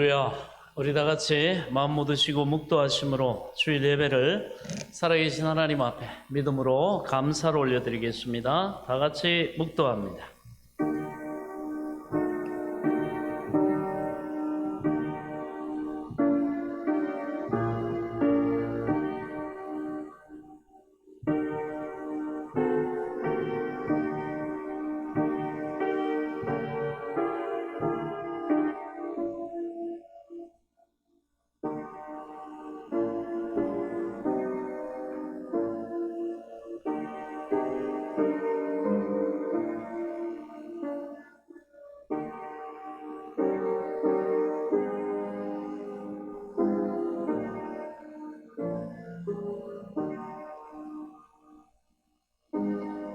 할렐루야. 우리 다 같이 마음 모두시고 묵도하심으로 주일 예배를 살아계신 하나님 앞에 믿음으로 감사를 올려드리겠습니다. 다 같이 묵도합니다.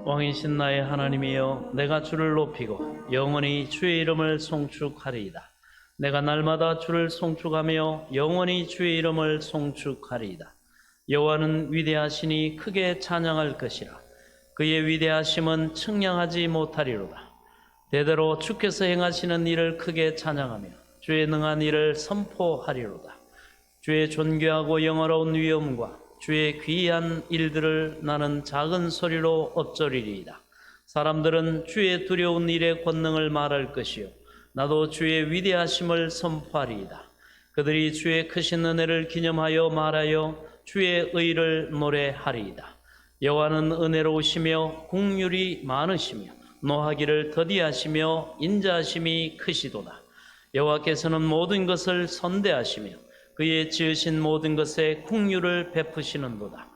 왕이신 나의 하나님이여, 내가 주를 높이고 영원히 주의 이름을 송축하리이다. 내가 날마다 주를 송축하며 영원히 주의 이름을 송축하리이다. 여호와는 위대하시니 크게 찬양할 것이라. 그의 위대하심은 측량하지 못하리로다. 대대로 주께서 행하시는 일을 크게 찬양하며 주의 능한 일을 선포하리로다. 주의 존귀하고 영화로운 위엄과 주의 귀한 일들을 나는 작은 소리로 엎조리리이다. 사람들은 주의 두려운 일의 권능을 말할 것이요, 나도 주의 위대하심을 선포하리이다. 그들이 주의 크신 은혜를 기념하여 말하여 주의 의를 노래하리이다. 여호와는 은혜로우시며 긍휼이 많으시며 노하기를 더디하시며 인자하심이 크시도다. 여호와께서는 모든 것을 선대하시며 그의 지으신 모든 것에 긍휼을 베푸시는도다.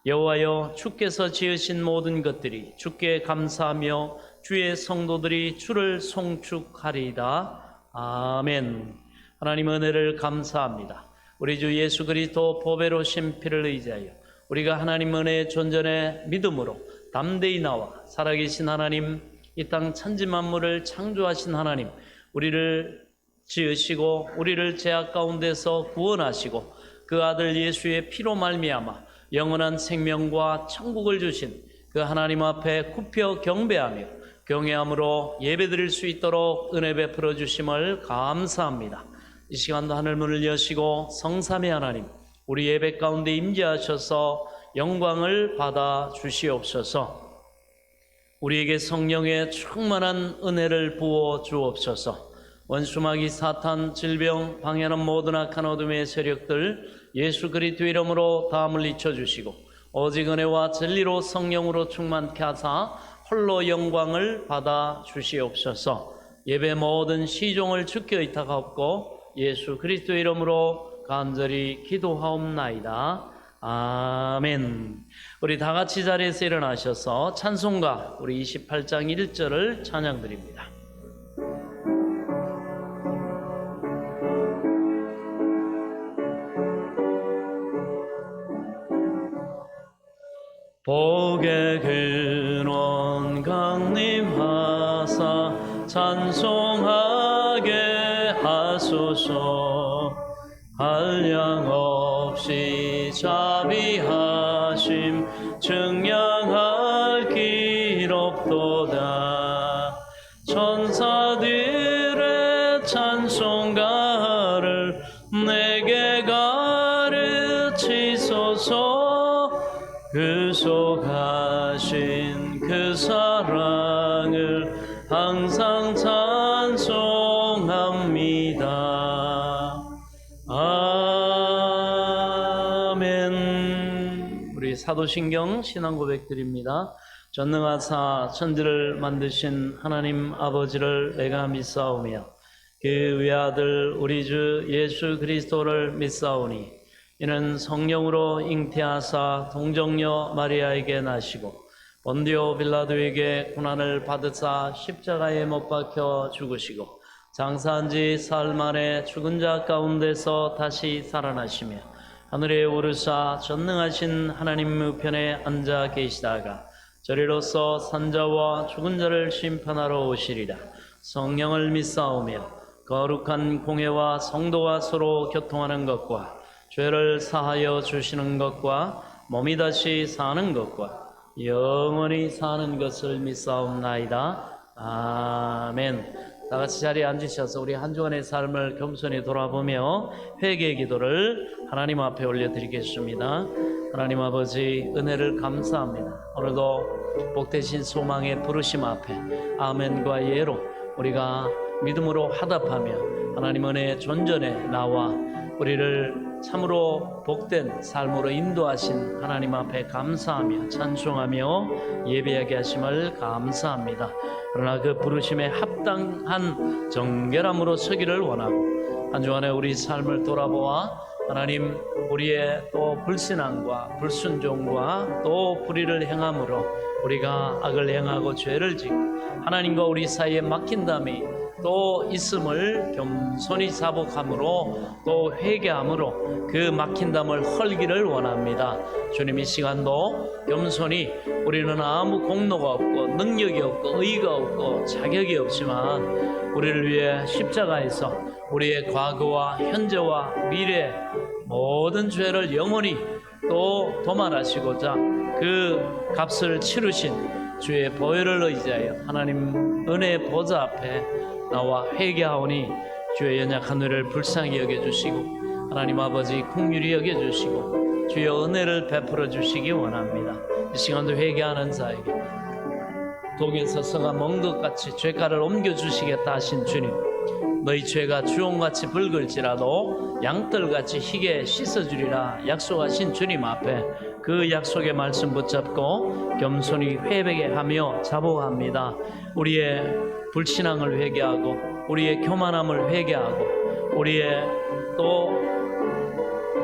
여호와여, 주께서 지으신 모든 것들이 주께 감사하며 주의 성도들이 주를 송축하리이다. 아멘. 하나님 은혜를 감사합니다. 우리 주 예수 그리스도 보배로신 피를 의지하여 우리가 하나님 은혜의 존전에 믿음으로 담대히 나와 살아계신 하나님, 이 땅 천지 만물을 창조하신 하나님, 우리를 지으시고 우리를 죄악 가운데서 구원하시고 그 아들 예수의 피로 말미암아 영원한 생명과 천국을 주신 그 하나님 앞에 굽혀 경배하며 경외함으로 예배드릴 수 있도록 은혜 베풀어 주심을 감사합니다. 이 시간도 하늘 문을 여시고 성삼위 하나님, 우리 예배 가운데 임재하셔서 영광을 받아 주시옵소서. 우리에게 성령의 충만한 은혜를 부어 주옵소서. 원수마귀 사탄 질병 방해하는 모든 악한 어둠의 세력들 예수 그리스도 이름으로 다 물리쳐 주시고 오직 은혜와 진리로 성령으로 충만케 하사 홀로 영광을 받아 주시옵소서. 예배 모든 시종을 주께 의탁하옵고 예수 그리스도 이름으로 간절히 기도하옵나이다. 아멘. 우리 다 같이 자리에서 일어나셔서 찬송가 우리 28장 1절을 찬양드립니다. 복의 근원 강림하사 찬송하게 하소서. 한량없이 자비하심 증량할 길 없도다. 천사들의 찬송가를 내게 가르치소서. 구속하신 그 사랑을 항상 찬송합니다. 아멘. 우리 사도신경 신앙 고백드립니다. 전능하사 천지를 만드신 하나님 아버지를 내가 믿사오며 그 외아들 우리 주 예수 그리스도를 믿사오니 이는 성령으로 잉태하사 동정녀 마리아에게 나시고 본디오 빌라도에게 고난을 받으사 십자가에 못 박혀 죽으시고 장사한 지 사흘 만에 죽은 자 가운데서 다시 살아나시며 하늘에 오르사 전능하신 하나님 우편에 앉아 계시다가 저리로서 산자와 죽은 자를 심판하러 오시리라. 성령을 믿사오며 거룩한 공회와 성도와 서로 교통하는 것과 죄를 사하여 주시는 것과 몸이 다시 사는 것과 영원히 사는 것을 믿사옵나이다. 아멘. 다 같이 자리에 앉으셔서 우리 한 주간의 삶을 겸손히 돌아보며 회개의 기도를 하나님 앞에 올려드리겠습니다. 하나님 아버지, 은혜를 감사합니다. 오늘도 복되신 소망의 부르심 앞에 아멘과 예로 우리가 믿음으로 화답하며 하나님 은혜의 존전에 나와 우리를 참으로 복된 삶으로 인도하신 하나님 앞에 감사하며 찬송하며 예배하게 하심을 감사합니다. 그러나 그 부르심에 합당한 정결함으로 서기를 원하고 한 주간에 우리 삶을 돌아보아 하나님 우리의 또 불신앙과 불순종과 또 불의를 행함으로 우리가 악을 행하고 죄를 짓고 하나님과 우리 사이에 막힌담이 또 있음을 겸손히 자복함으로 또 회개함으로 그 막힌 담을 헐기를 원합니다. 주님, 이 시간도 겸손히 우리는 아무 공로가 없고 능력이 없고 의가 없고 자격이 없지만 우리를 위해 십자가에서 우리의 과거와 현재와 미래 모든 죄를 영원히 또 도말하시고자 그 값을 치르신 주의 보혈을 의지하여 하나님 은혜의 보좌 앞에 나와 회개하오니 주의 연약한 우리를 불쌍히 여겨주시고 하나님 아버지 긍휼히 여겨주시고 주의 은혜를 베풀어 주시기 원합니다. 이 시간도 회개하는 자에게 독에 서서가 먼 것 같이 죄가를 옮겨주시겠다 하신 주님, 너희 죄가 주홍같이 붉을지라도 양털같이 희게 씻어주리라 약속하신 주님 앞에 그 약속의 말씀 붙잡고 겸손히 회개하며 자복합니다. 우리의 불신앙을 회개하고 우리의 교만함을 회개하고 우리의 또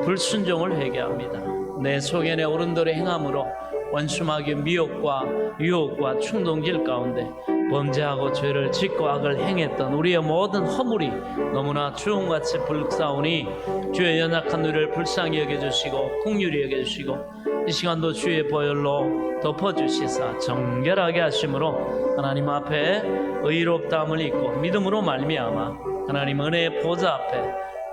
불순종을 회개합니다. 내 속에 내 어른들의 행함으로 원수마귀 미혹과 유혹과 충동질 가운데 범죄하고 죄를 짓고 악을 행했던 우리의 모든 허물이 너무나 주홍같이 불사오니 주의 연약한 우리를 불쌍히 여겨주시고 긍휼히 여겨주시고 이 시간도 주의 보혈로 덮어주시사 정결하게 하심으로 하나님 앞에 의롭다함을 입고 믿음으로 말미암아 하나님 은혜의 보좌 앞에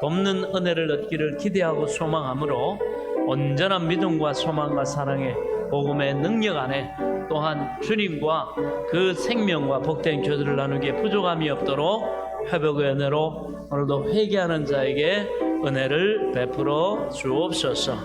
돕는 은혜를 얻기를 기대하고 소망함으로 온전한 믿음과 소망과 사랑의 복음의 능력 안에 또한 주님과 그 생명과 복된 교제를 나누기에 부족함이 없도록 회복의 은혜로 오늘도 회개하는 자에게 은혜를 베풀어 주옵소서.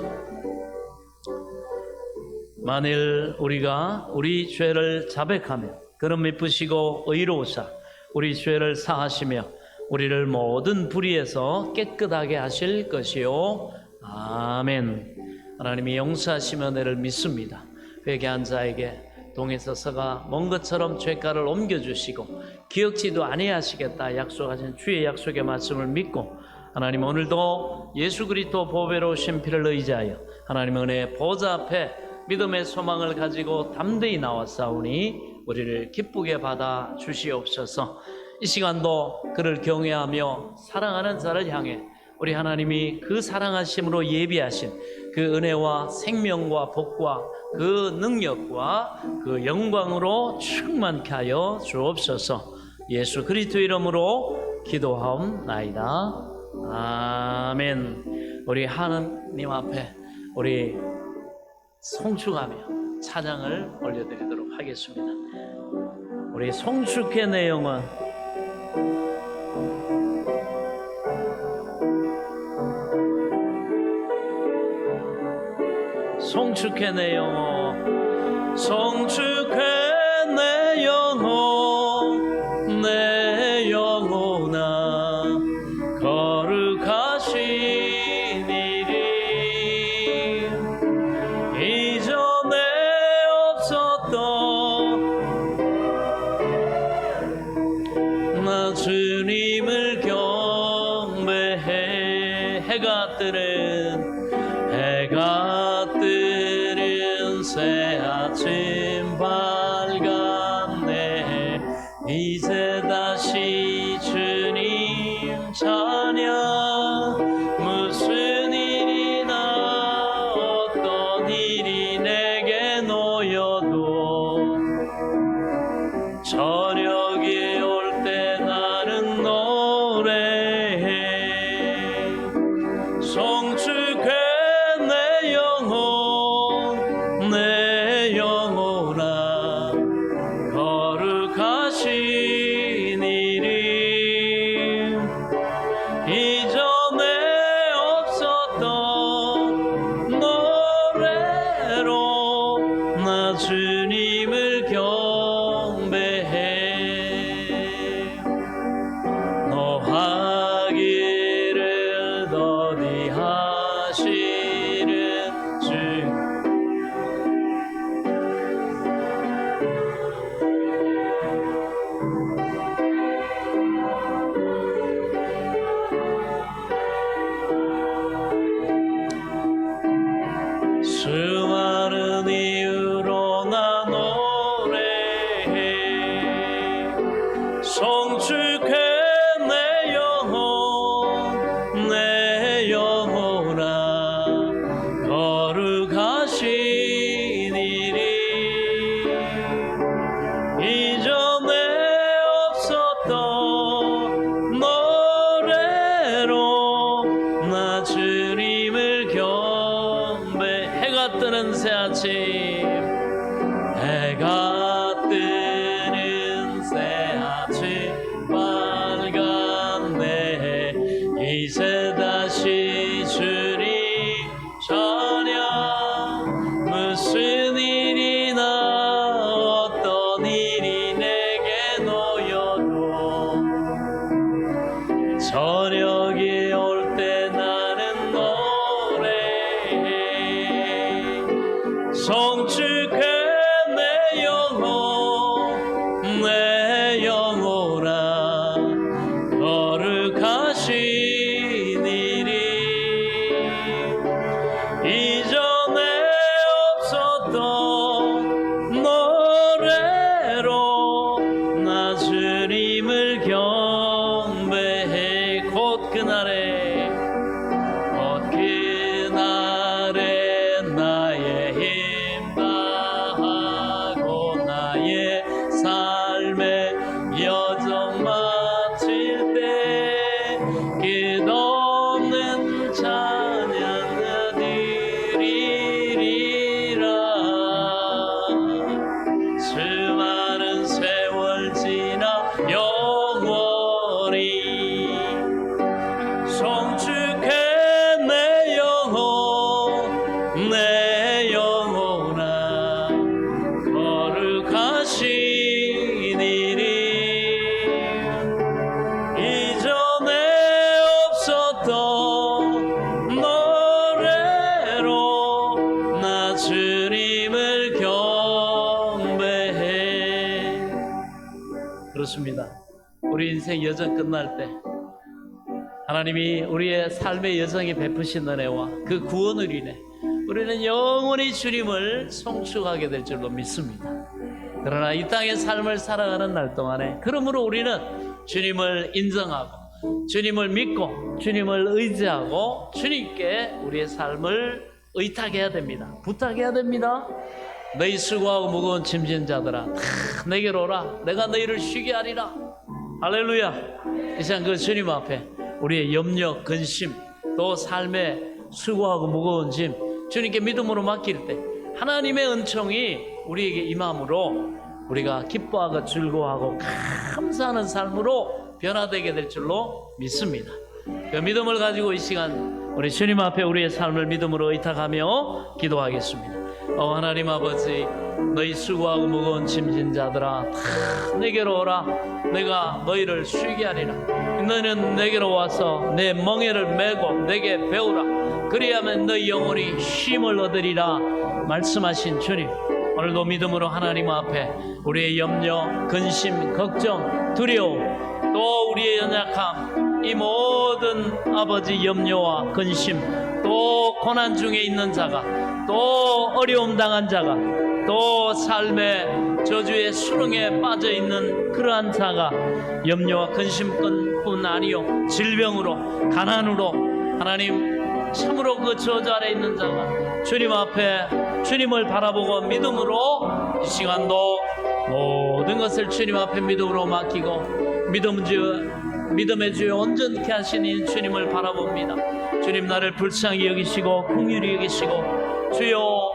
만일 우리가 우리 죄를 자백하며 그는 미쁘시고 의로우사 우리 죄를 사하시며 우리를 모든 불의에서 깨끗하게 하실 것이요. 아멘. 하나님이 용서하시며 은혜를 믿습니다. 회개한 자에게 동에서 서가 먼 것처럼 죄가를 옮겨주시고 기억지도 아니하시겠다 약속하신 주의 약속의 말씀을 믿고 하나님 오늘도 예수 그리스도 보배로우신 피를 의지하여 하나님 은혜의 보좌 앞에 믿음의 소망을 가지고 담대히 나왔사오니 우리를 기쁘게 받아 주시옵소서. 이 시간도 그를 경외하며 사랑하는 자를 향해 우리 하나님이 그 사랑하심으로 예비하신 그 은혜와 생명과 복과 그 능력과 그 영광으로 충만케 하여 주옵소서. 예수 그리스도 이름으로 기도하옵나이다. 아멘. 우리 하나님 앞에 우리 송축하며 찬양을 올려드리도록 하겠습니다. 우리 송축의 내용은 송축의 내용어 송축의 내 영혼 내 영혼아 거룩하신 일이 이전에 없었던 나 주님을 경배해 해가 뜨는 새 아침 밝았네. 이제 다시 주님 찬양 무슨 일이나 어떤 일이 내게 놓여도 저녁이 올 때 나는 노래해 송축해 내 영혼 내 나 주님을 경배해 노하기를 더디하시는 주 수많은 이유로 나 노래해 송축해 내 영혼아 거룩하시니리 이전에 없었던 노래로 나 주님을 경배 해가 뜨는 새아침 해가 뜨는 새아침 빨간 내 이제 다시 주님 찬양 무슨 일이나 어떤 일이 내게 놓여도 저녁이 올 때 나는 노래해 송축해 내 영혼아 거룩하시니리 이전에 없었던 노래로 나 주님을 경배해 곧 그날에 나의 힘 다하고 나의 삶의 여정 마칠 때 끝없는 찬양 드리리라 수많은 세월 지나 영원히 송축해 내 영혼아 거룩하시니리 이전에 없었던 노래로 나 주님을 경배해 그렇습니다. 우리 인생 여정 끝날 때 하나님이 우리의 삶의 여정에 베푸신 은혜와 그 구원을 인해 우리는 영원히 주님을 송축하게 될 줄로 믿습니다. 그러나 이 땅의 삶을 살아가는 날 동안에 그러므로 우리는 주님을 인정하고 주님을 믿고 주님을 의지하고 주님께 우리의 삶을 의탁해야 됩니다. 부탁해야 됩니다. 너희 수고하고 무거운 짐진 자들아 다 내게로 오라 내가 너희를 쉬게 하리라. 할렐루야. 이 시간 그 주님 앞에 우리의 염려, 근심 또 삶의 수고하고 무거운 짐 주님께 믿음으로 맡길 때 하나님의 은총이 우리에게 임함으로 우리가 기뻐하고 즐거워하고 감사하는 삶으로 변화되게 될 줄로 믿습니다. 그 믿음을 가지고 이 시간 우리 주님 앞에 우리의 삶을 믿음으로 의탁하며 기도하겠습니다. 하나님 아버지 너희 수고하고 무거운 짐진 자들아 다 내게로 오라 내가 너희를 쉬게 하리라. 너희는 내게로 와서 내 멍에를 메고 내게 배우라 그리하면 너희 영혼이 쉼을 얻으리라 말씀하신 주님 오늘도 믿음으로 하나님 앞에 우리의 염려, 근심, 걱정, 두려움 또 우리의 연약함 이 모든 아버지 염려와 근심 또 고난 중에 있는 자가 또 어려움 당한 자가 또 삶의 저주의 수렁에 빠져 있는 그러한 자가 염려와 근심뿐 아니요 질병으로 가난으로 하나님 참으로 그 저주 아래 있는 자가 주님 앞에 주님을 바라보고 믿음으로 이 시간도 모든 것을 주님 앞에 믿음으로 맡기고 믿음의 주여 온전케 하시니 주님을 바라봅니다. 주님 나를 불쌍히 여기시고 긍휼히 여기시고 주여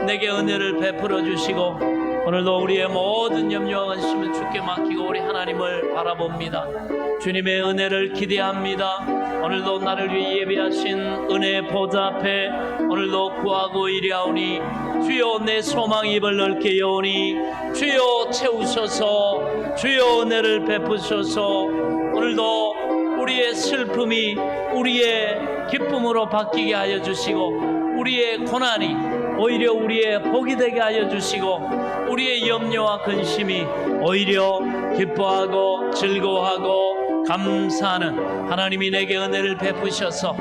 내게 은혜를 베풀어 주시고 오늘도 우리의 모든 염려와 근심을 주께 맡기고 우리 하나님을 바라봅니다. 주님의 은혜를 기대합니다. 오늘도 나를 위해 예비하신 은혜 보좌 앞에 오늘도 구하고 이리하오니 주여 내 소망 입을 넓게 여오니 주여 채우소서 주여 은혜를 베푸소서 오늘도 우리의 슬픔이 우리의 기쁨으로 바뀌게 하여 주시고 우리의 고난이 오히려 우리의 복이 되게 하여 주시고 우리의 염려와 근심이 오히려 기뻐하고 즐거워하고 감사하는 하나님이 내게 은혜를 베푸셔서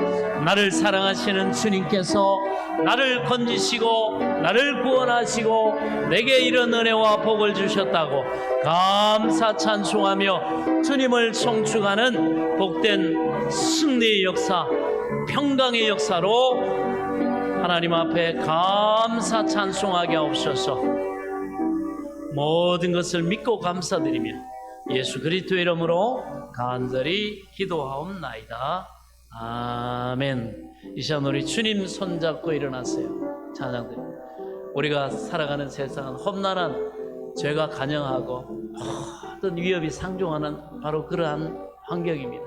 나를 사랑하시는 주님께서 나를 건지시고 나를 구원하시고 내게 이런 은혜와 복을 주셨다고 감사 찬송하며 주님을 송축하는 복된 승리의 역사, 평강의 역사로 하나님 앞에 감사 찬송하게 하옵소서. 모든 것을 믿고 감사드리며 예수 그리스도의 이름으로 간절히 기도하옵나이다. 아멘. 이 시간 우리 주님 손잡고 일어나세요. 찬양드립니다. 우리가 살아가는 세상은 험난한 죄가 간영하고 모든 위협이 상종하는 바로 그러한 환경입니다.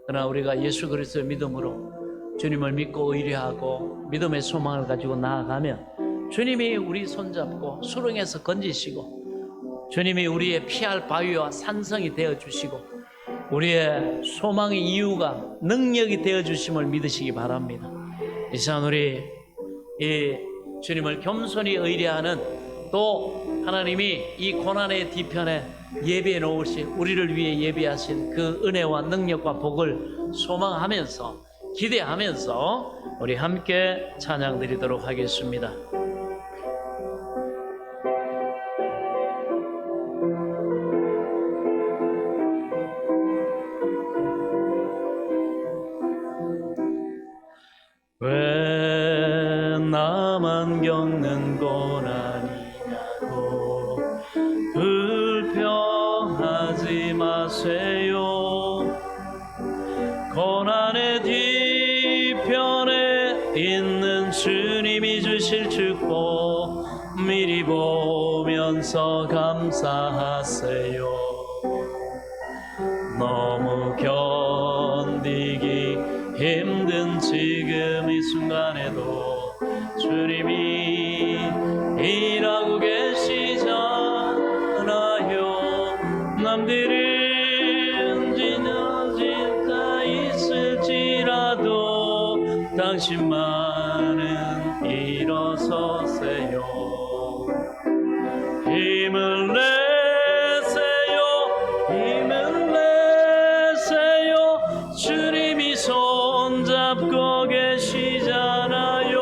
그러나 우리가 예수 그리스도의 믿음으로 주님을 믿고 의뢰하고 믿음의 소망을 가지고 나아가면 주님이 우리 손잡고 수렁에서 건지시고 주님이 우리의 피할 바위와 산성이 되어주시고 우리의 소망의 이유가 능력이 되어주심을 믿으시기 바랍니다. 이 시간 우리 이 주님을 겸손히 의뢰하는 또 하나님이 이 고난의 뒤편에 예비해 놓으신 우리를 위해 예비하신 그 은혜와 능력과 복을 소망하면서 기대하면서 우리 함께 찬양 드리도록 하겠습니다. 왜 나만 겪는 고난이냐고 불평하지 마세요. 고난의 뒤편에 있는 주님이 주실 축복 미리 보면서 감사하세요. 너무 견디기 힘든 지금 이 순간에도 주님이 일하고 계시잖아요. 남들은 지나질까 있을지라도 당신만은 일어서세요. 힘을 내세요. 힘을 내세요. 주님이 손잡고 계시잖아요.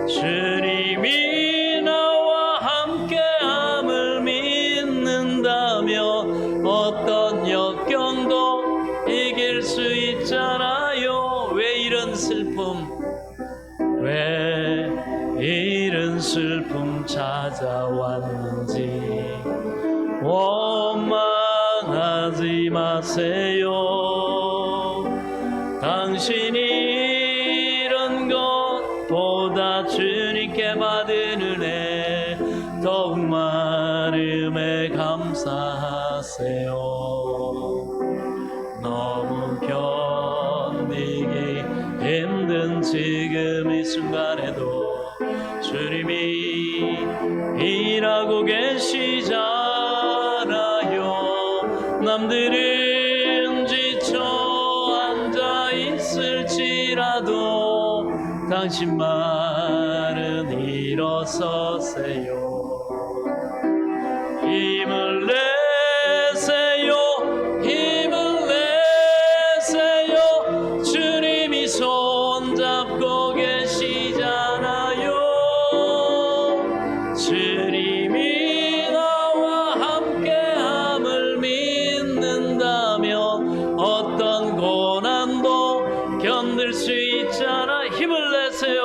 주님이 나와 함께함을 믿는다면 어떤 역경도 이길 수 있잖아요. 왜 이런 슬픔, 왜 이런 슬픔 찾아왔는지 원망하지 마세요. 당신이 이런 것보다 주님께 받은 은혜 더욱 많음에 감사하세요. 너무 견디기 힘든 지금 이 순간에도 주님이 일하고 계시잖아요. 남들은 지쳐 앉아 있을지라도 당신만은 일어서세요. 힘을 내세요. 힘을 내세요. 주님이 손잡고 계시잖아요. 주님이 나와 함께함을 믿는다면 어떤 고난도 견딜 수 있잖아. 힘을 내세요.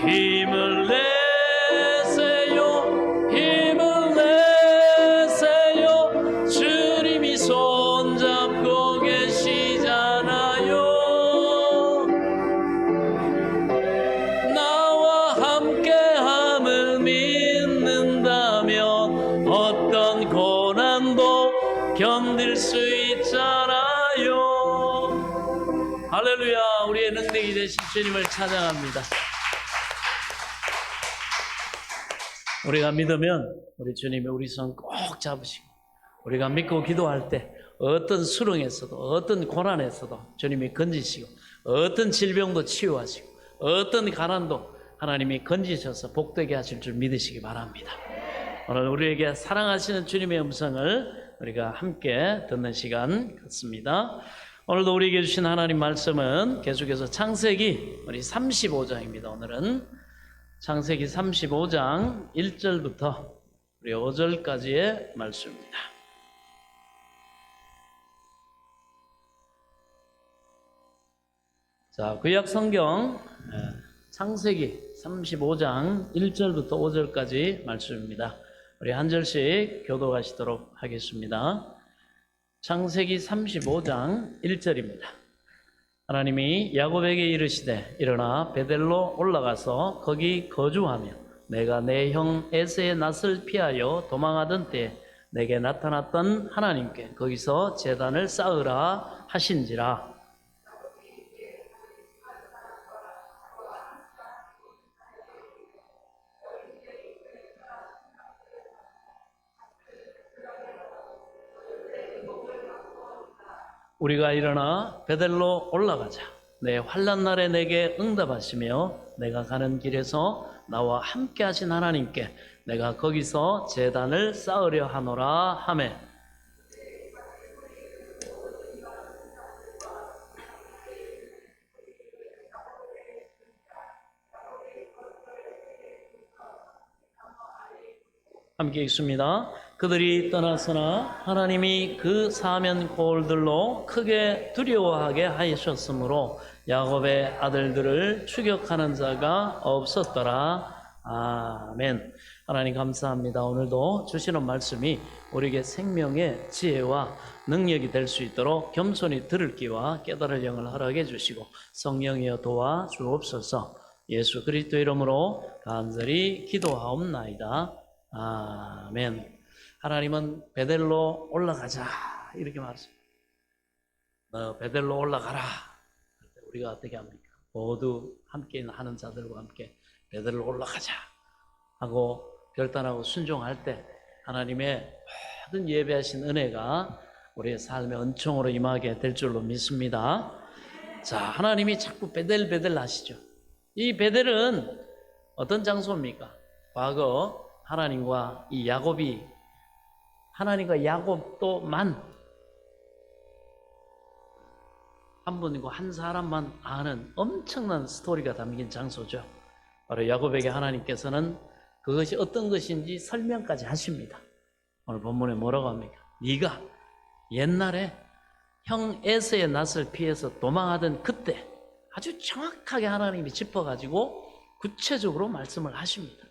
힘을 내세요. 힘을 내세요. 되신 주님을 찬양합니다. 우리가 믿으면 우리 주님이 우리 손 꼭 잡으시고, 우리가 믿고 기도할 때 어떤 수렁에서도 어떤 고난에서도 주님이 건지시고, 어떤 질병도 치유하시고, 어떤 가난도 하나님이 건지셔서 복되게 하실 줄 믿으시기 바랍니다. 오늘 우리에게 사랑하시는 주님의 음성을 우리가 함께 듣는 시간 같습니다. 오늘도 우리에게 주신 하나님 말씀은 계속해서 창세기 우리 35장입니다. 오늘은 창세기 35장 1절부터 우리 5절까지의 말씀입니다. 자, 구약 성경 창세기 35장 1절부터 5절까지 말씀입니다. 우리 한 절씩 교독하시도록 하겠습니다. 창세기 35장 1절입니다. 하나님이 야곱에게 이르시되 일어나 베델로 올라가서 거기 거주하며 내가 내 형 에서의 낯을 피하여 도망하던 때에 내게 나타났던 하나님께 거기서 제단을 쌓으라 하신지라. 우리가 일어나 베델로 올라가자. 내 환난 날에 내게 응답하시며 내가 가는 길에서 나와 함께 하신 하나님께 내가 거기서 제단을 쌓으려 하노라 하매. 함께 읽습니다. 그들이 떠나서나 하나님이 그 사면 고을들로 크게 두려워하게 하셨으므로 야곱의 아들들을 추격하는 자가 없었더라. 아멘. 하나님 감사합니다. 오늘도 주시는 말씀이 우리에게 생명의 지혜와 능력이 될 수 있도록 겸손히 들을 귀와 깨달을 영을 허락해 주시고 성령이여 도와 주옵소서. 예수 그리스도 이름으로 간절히 기도하옵나이다. 아멘. 하나님은 베델로 올라가자 이렇게 말씀합니다. 베델로 올라가라. 우리가 어떻게 합니까? 모두 함께 하는 자들과 함께 베델로 올라가자 하고 결단하고 순종할 때 하나님의 모든 예배하신 은혜가 우리의 삶의 은총으로 임하게 될 줄로 믿습니다. 자, 하나님이 자꾸 베델 하시죠. 이 베델은 어떤 장소입니까? 과거 하나님과 이 야곱이 하나님과 야곱도만 한 분이고 한 사람만 아는 엄청난 스토리가 담긴 장소죠. 바로 야곱에게 하나님께서는 그것이 어떤 것인지 설명까지 하십니다. 오늘 본문에 뭐라고 합니까? 네가 옛날에 형 에서의 낯을 피해서 도망하던 그때 아주 정확하게 하나님이 짚어가지고 구체적으로 말씀을 하십니다.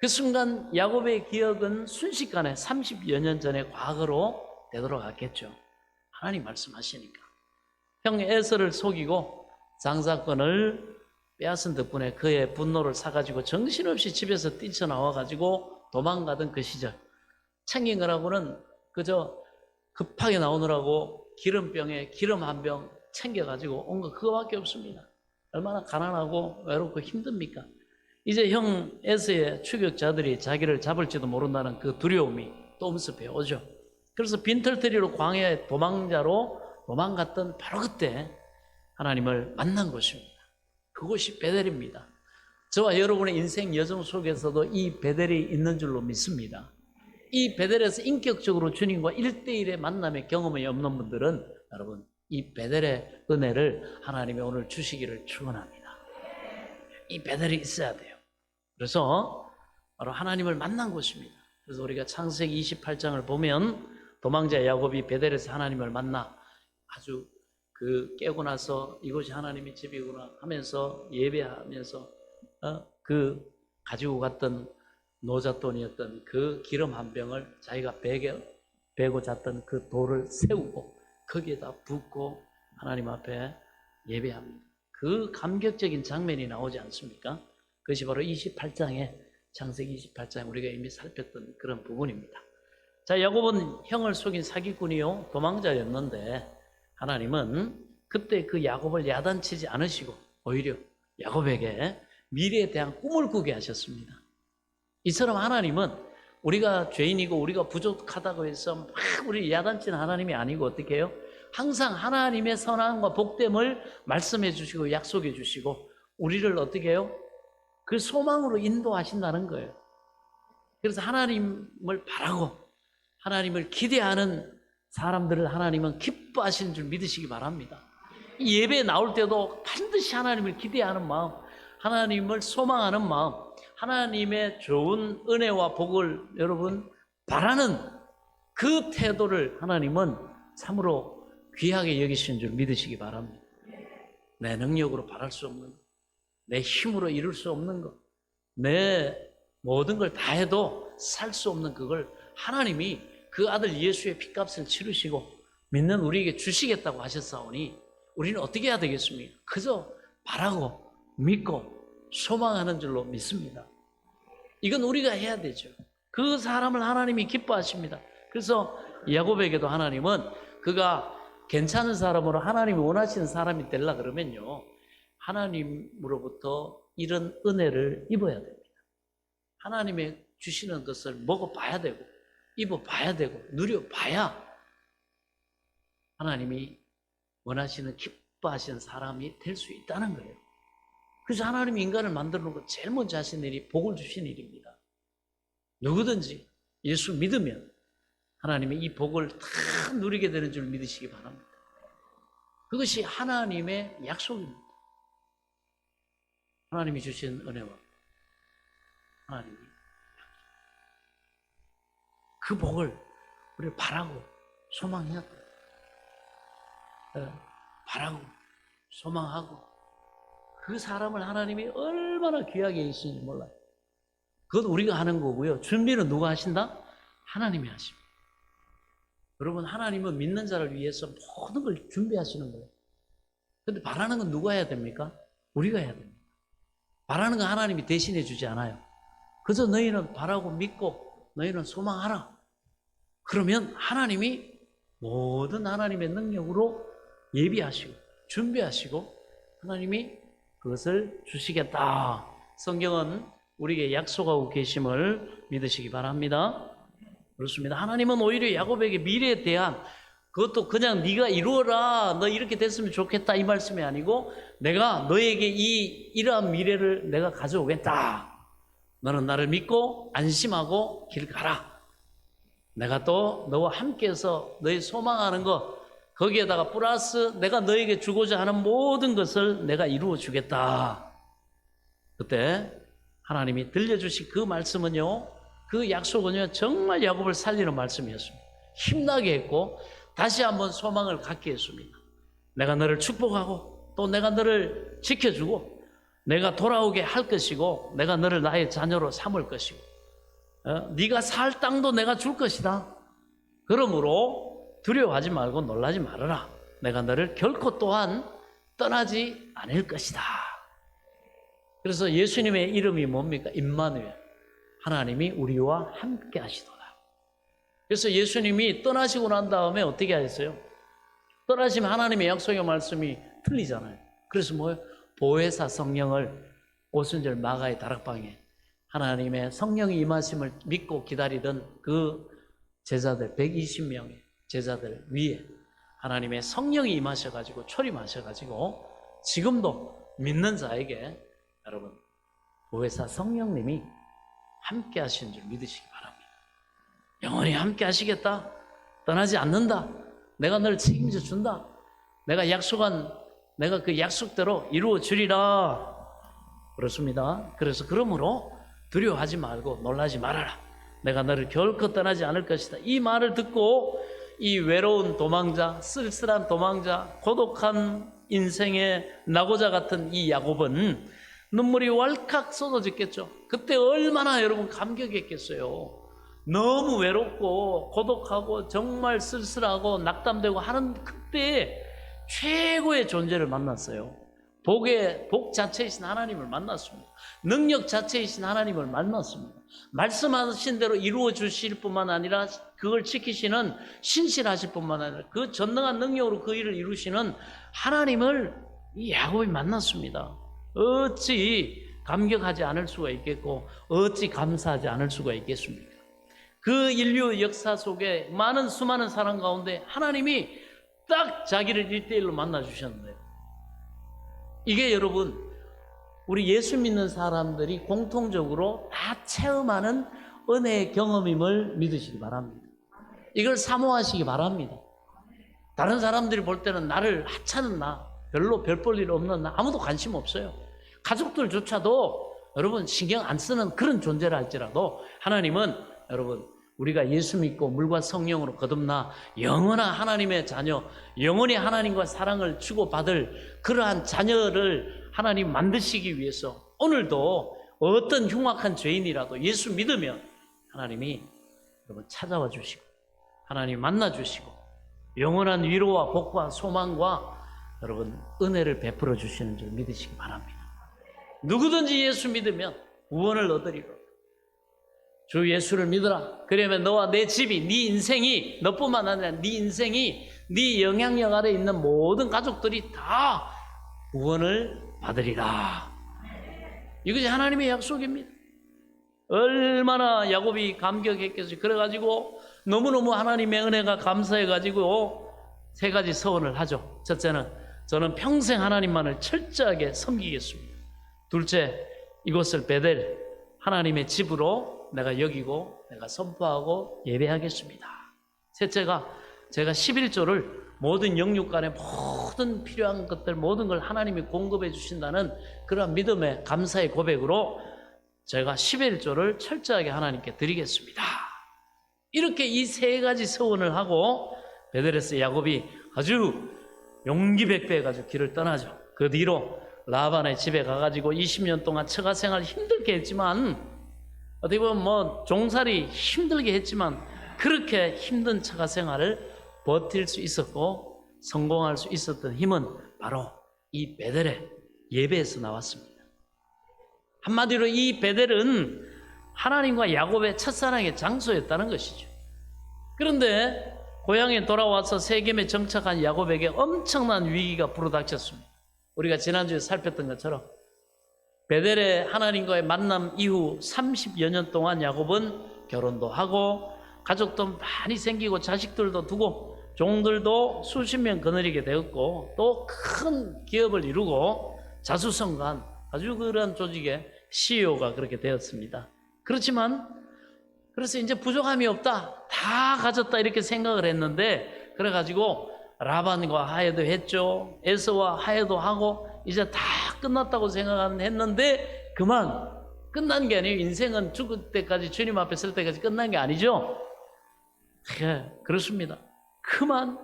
그 순간 야곱의 기억은 순식간에 30여 년 전의 과거로 되돌아갔겠죠. 하나님 말씀하시니까. 형 에서를 속이고 장사권을 빼앗은 덕분에 그의 분노를 사가지고 정신없이 집에서 뛰쳐나와가지고 도망가던 그 시절. 챙긴 거라고는 그저 급하게 나오느라고 기름병에 기름 한 병 챙겨가지고 온 거 그거밖에 없습니다. 얼마나 가난하고 외롭고 힘듭니까? 이제 형 에서의 추격자들이 자기를 잡을지도 모른다는 그 두려움이 또 엄습해 오죠. 그래서 빈털터리로 광야의 도망자로 도망갔던 바로 그때 하나님을 만난 곳입니다. 그곳이 베델입니다. 저와 여러분의 인생 여정 속에서도 이 베델이 있는 줄로 믿습니다. 이 베델에서 인격적으로 주님과 1대1의 만남의 경험이 없는 분들은 여러분 이 베델의 은혜를 하나님이 오늘 주시기를 축원합니다. 이 베델이 있어야 돼요. 그래서 바로 하나님을 만난 곳입니다. 그래서 우리가 창세기 28장을 보면 도망자 야곱이 베델에서 하나님을 만나 아주 깨고 나서 이곳이 하나님의 집이구나 하면서 예배하면서 그 가지고 갔던 노잣돈이었던 그 기름 한 병을 자기가 베고 잤던 그 돌을 세우고 거기에다 붓고 하나님 앞에 예배합니다. 그 감격적인 장면이 나오지 않습니까? 그것이 바로 28장에 창세기 28장에 우리가 이미 살폈던 그런 부분입니다. 자, 야곱은 형을 속인 사기꾼이요 도망자였는데 하나님은 그때 그 야곱을 야단치지 않으시고 오히려 야곱에게 미래에 대한 꿈을 꾸게 하셨습니다. 이처럼 하나님은 우리가 죄인이고 우리가 부족하다고 해서 막 우리 야단치는 하나님이 아니고 어떻게 해요? 항상 하나님의 선함과 복됨을 말씀해 주시고 약속해 주시고 우리를 어떻게 해요? 그 소망으로 인도하신다는 거예요. 그래서 하나님을 바라고 하나님을 기대하는 사람들을 하나님은 기뻐하시는 줄 믿으시기 바랍니다. 이 예배에 나올 때도 반드시 하나님을 기대하는 마음, 하나님을 소망하는 마음, 하나님의 좋은 은혜와 복을 여러분 바라는 그 태도를 하나님은 참으로 귀하게 여기시는 줄 믿으시기 바랍니다. 내 능력으로 바랄 수 없는 것, 내 힘으로 이룰 수 없는 것, 내 모든 걸 다 해도 살 수 없는 그걸 하나님이 그 아들 예수의 핏값을 치르시고 믿는 우리에게 주시겠다고 하셨사오니 우리는 어떻게 해야 되겠습니까? 그저 바라고 믿고 소망하는 줄로 믿습니다. 이건 우리가 해야 되죠. 그 사람을 하나님이 기뻐하십니다. 그래서 야곱에게도 하나님은 그가 괜찮은 사람으로 하나님이 원하시는 사람이 되려 그러면요, 하나님으로부터 이런 은혜를 입어야 됩니다. 하나님의 주시는 것을 먹어봐야 되고 입어봐야 되고 누려봐야 하나님이 원하시는 기뻐하시는 사람이 될 수 있다는 거예요. 그래서 하나님이 인간을 만들어 놓고 제일 먼저 하신 일이 복을 주신 일입니다. 누구든지 예수 믿으면 하나님이 이 복을 다 누리게 되는 줄 믿으시기 바랍니다. 그것이 하나님의 약속입니다. 하나님이 주신 은혜와 하나님이 그 복을 우리를 바라고 소망해야 돼요. 바라고 소망하고 그 사람을 하나님이 얼마나 귀하게 계시는지 몰라요. 그건 우리가 하는 거고요. 준비는 누가 하신다? 하나님이 하십니다. 여러분, 하나님은 믿는 자를 위해서 모든 걸 준비하시는 거예요. 근데 바라는 건 누가 해야 됩니까? 우리가 해야 됩니다. 바라는 건 하나님이 대신해 주지 않아요. 그저 너희는 바라고 믿고 너희는 소망하라. 그러면 하나님이 모든 하나님의 능력으로 예비하시고 준비하시고 하나님이 그것을 주시겠다. 성경은 우리에게 약속하고 계심을 믿으시기 바랍니다. 그렇습니다. 하나님은 오히려 야곱에게 미래에 대한 그것도 그냥 네가 이루어라, 너 이렇게 됐으면 좋겠다 이 말씀이 아니고 내가 너에게 이러한 미래를 내가 가져오겠다. 너는 나를 믿고 안심하고 길 가라. 내가 또 너와 함께해서 너희 소망하는 것 거기에다가 플러스 내가 너에게 주고자 하는 모든 것을 내가 이루어 주겠다. 그때 하나님이 들려주신 그 말씀은요, 그 약속은요 정말 야곱을 살리는 말씀이었습니다. 힘나게 했고 다시 한번 소망을 갖게 했습니다. 내가 너를 축복하고 또 내가 너를 지켜주고 내가 돌아오게 할 것이고 내가 너를 나의 자녀로 삼을 것이고 네가 살 땅도 내가 줄 것이다. 그러므로 두려워하지 말고 놀라지 말아라. 내가 너를 결코 또한 떠나지 않을 것이다. 그래서 예수님의 이름이 뭡니까? 임마누엘, 하나님이 우리와 함께 하시도다. 그래서 예수님이 떠나시고 난 다음에 어떻게 하셨어요? 떠나시면 하나님의 약속의 말씀이 틀리잖아요. 그래서 뭐예요? 보혜사 성령을 오순절 마가의 다락방에 하나님의 성령이 임하심을 믿고 기다리던 그 제자들 120명의 제자들 위에 하나님의 성령이 임하셔가지고 초림하셔가지고 지금도 믿는 자에게 여러분 보혜사 성령님이 함께 하시는 줄 믿으시기 바랍니다. 영원히 함께 하시겠다. 떠나지 않는다. 내가 널 책임져 준다. 내가 약속한 내가 그 약속대로 이루어 주리라. 그렇습니다. 그래서 그러므로 두려워하지 말고 놀라지 말아라. 내가 너를 결코 떠나지 않을 것이다. 이 말을 듣고 이 외로운 도망자, 쓸쓸한 도망자, 고독한 인생의 낙오자 같은 이 야곱은 눈물이 왈칵 쏟아졌겠죠. 그때 얼마나 여러분 감격했겠어요. 너무 외롭고 고독하고 정말 쓸쓸하고 낙담되고 하는 그때 최고의 존재를 만났어요. 복 자체이신 하나님을 만났습니다. 능력 자체이신 하나님을 만났습니다. 말씀하신 대로 이루어 주실 뿐만 아니라 그걸 지키시는 신실하실 뿐만 아니라 그 전능한 능력으로 그 일을 이루시는 하나님을 이 야곱이 만났습니다. 어찌 감격하지 않을 수가 있겠고 어찌 감사하지 않을 수가 있겠습니까? 그 인류 역사 속에 많은 수많은 사람 가운데 하나님이 딱 자기를 1대1로 만나주셨는데요. 이게 여러분 우리 예수 믿는 사람들이 공통적으로 다 체험하는 은혜의 경험임을 믿으시기 바랍니다. 이걸 사모하시기 바랍니다. 다른 사람들이 볼 때는 나를 하찮은 나, 별로 별 볼 일 없는 나, 아무도 관심 없어요. 가족들조차도 여러분 신경 안 쓰는 그런 존재라 할지라도 하나님은 여러분 우리가 예수 믿고 물과 성령으로 거듭나 영원한 하나님의 자녀, 영원히 하나님과 사랑을 주고받을 그러한 자녀를 하나님 만드시기 위해서 오늘도 어떤 흉악한 죄인이라도 예수 믿으면 하나님이 여러분 찾아와 주시고 하나님 만나 주시고 영원한 위로와 복과 소망과 여러분 은혜를 베풀어 주시는 줄 믿으시기 바랍니다. 누구든지 예수 믿으면 구원을 얻으리라. 주 예수를 믿으라. 그러면 너와 내 집이, 네 인생이, 너뿐만 아니라 네 인생이, 네 영향력 아래 있는 모든 가족들이 다 구원을 받으리라. 이것이 하나님의 약속입니다. 얼마나 야곱이 감격했겠어요. 그래가지고 너무너무 하나님의 은혜가 감사해가지고 세 가지 서원을 하죠. 첫째는 저는 평생 하나님만을 철저하게 섬기겠습니다. 둘째, 이곳을 베델 하나님의 집으로 내가 여기고 내가 선포하고 예배하겠습니다. 셋째가 제가 11조를 모든 영육간의 모든 필요한 것들 모든 걸 하나님이 공급해 주신다는 그런 믿음의 감사의 고백으로 제가 11조를 철저하게 하나님께 드리겠습니다. 이렇게 이 세 가지 서원을 하고 베델에서 야곱이 아주 용기백배해가지고 길을 떠나죠. 그 뒤로 라반의 집에 가가지고 20년 동안 처가 생활 힘들게 했지만 어떻게 보면 뭐 종살이 힘들게 했지만 그렇게 힘든 처가 생활을 버틸 수 있었고 성공할 수 있었던 힘은 바로 이 베델의 예배에서 나왔습니다. 한마디로 이 베델은 하나님과 야곱의 첫사랑의 장소였다는 것이죠. 그런데 고향에 돌아와서 세겜에 정착한 야곱에게 엄청난 위기가 불어닥쳤습니다. 우리가 지난주에 살폈던 것처럼 베델의 하나님과의 만남 이후 30여 년 동안 야곱은 결혼도 하고 가족도 많이 생기고 자식들도 두고 종들도 수십 명 거느리게 되었고 또 큰 기업을 이루고 자수성가한 아주 그런 조직의 CEO가 그렇게 되었습니다. 그렇지만 그래서 이제 부족함이 없다, 다 가졌다 이렇게 생각을 했는데 그래가지고 라반과 화해도 했죠. 에서와 화해도 하고 이제 다 끝났다고 생각했는데 그만 끝난 게 아니에요. 인생은 죽을 때까지 주님 앞에 설 때까지 끝난 게 아니죠. 예, 그렇습니다. 그만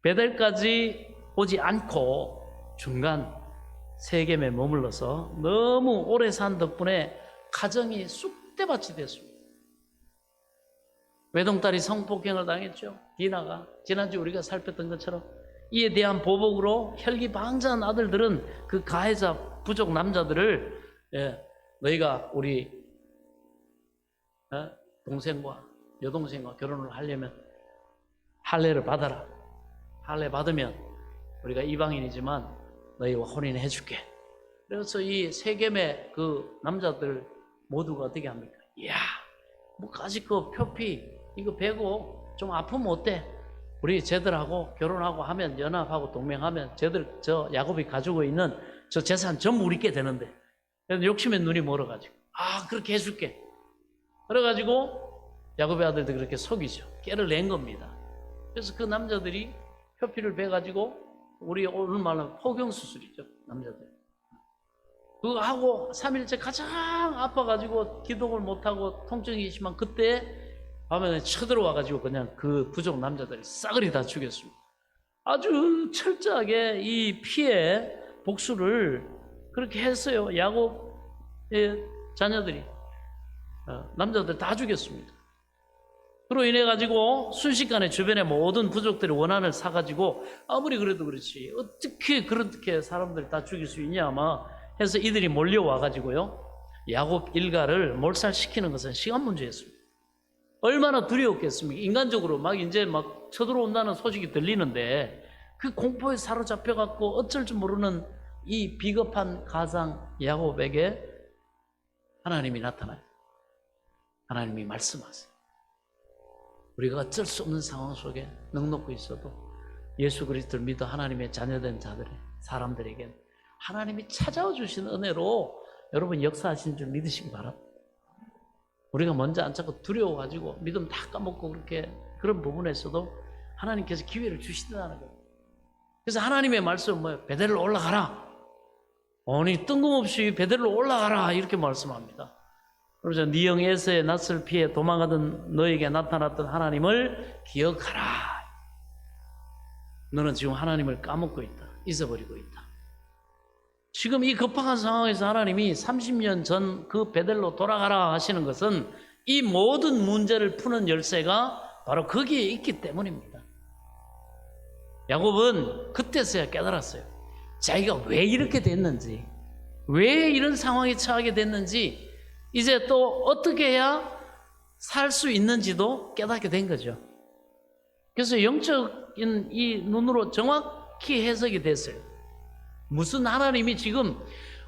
베델까지 오지 않고 중간 세겜에 머물러서 너무 오래 산 덕분에 가정이 쑥대밭이 됐습니다. 외동딸이 성폭행을 당했죠. 디나가 지난주 우리가 살폈던 것처럼 이에 대한 보복으로 혈기방자한 아들들은 그 가해자 부족 남자들을 너희가 우리 동생과 여동생과 결혼을 하려면 할례를 받아라. 할례 받으면 우리가 이방인이지만 너희와 혼인해 줄게. 그래서 이 세겜의 그 남자들 모두가 어떻게 합니까? 이야, 뭐까지 그 표피 이거 베고 좀 아프면 어때? 우리 쟤들하고 결혼하고 하면 연합하고 동맹하면 쟤들 저 야곱이 가지고 있는 저 재산 전부 우리께 되는데. 그래서 욕심에 눈이 멀어가지고 그렇게 해줄게. 그래가지고 야곱의 아들도 그렇게 속이죠. 깨를 낸 겁니다. 그래서 그 남자들이 표피를 베가지고 우리 오늘 말하면 포경수술이죠. 남자들. 그거 하고 3일째 가장 아파가지고 기동을 못하고 통증이 심한 그때 밤에 쳐들어와가지고 그냥 그 부족 남자들이 싸그리 다 죽였습니다. 아주 철저하게 이 피해 복수를 그렇게 했어요. 야곱의 자녀들이 남자들 다 죽였습니다. 그로 인해 가지고 순식간에 주변의 모든 부족들이 원한을 사가지고 아무리 그래도 그렇지 어떻게 그렇게 사람들 다 죽일 수 있냐 아마 해서 이들이 몰려와 가지고요 야곱 일가를 몰살시키는 것은 시간 문제였습니다. 얼마나 두려웠겠습니까? 인간적으로 막 이제 막 쳐들어온다는 소식이 들리는데 그 공포에 사로잡혀갖고 어쩔 줄 모르는 이 비겁한 가장 야곱에게 하나님이 나타나요. 하나님이 말씀하세요. 우리가 어쩔 수 없는 상황 속에 넉넉히 있어도 예수 그리스도를 믿어 하나님의 자녀된 자들의 사람들에게 하나님이 찾아와 주신 은혜로 여러분 역사하신 줄 믿으시기 바랍니다. 우리가 먼저 안 찾고 두려워가지고 믿음 다 까먹고 그렇게 그런 부분에서도 하나님께서 기회를 주시다는 거예요. 그래서 하나님의 말씀은 뭐예요? 베델로 올라가라. 아니 뜬금없이 베델로 올라가라 이렇게 말씀합니다. 그래서 네 영 에서의 낯을 피해 도망가던 너에게 나타났던 하나님을 기억하라. 너는 지금 하나님을 까먹고 있다. 잊어버리고 있다. 지금 이 급박한 상황에서 하나님이 30년 전 그 베델로 돌아가라 하시는 것은 이 모든 문제를 푸는 열쇠가 바로 거기에 있기 때문입니다. 야곱은 그때서야 깨달았어요. 자기가 왜 이렇게 됐는지, 왜 이런 상황에 처하게 됐는지, 이제 또 어떻게 해야 살 수 있는지도 깨닫게 된 거죠. 그래서 영적인 이 눈으로 정확히 해석이 됐어요. 무슨 하나님이 지금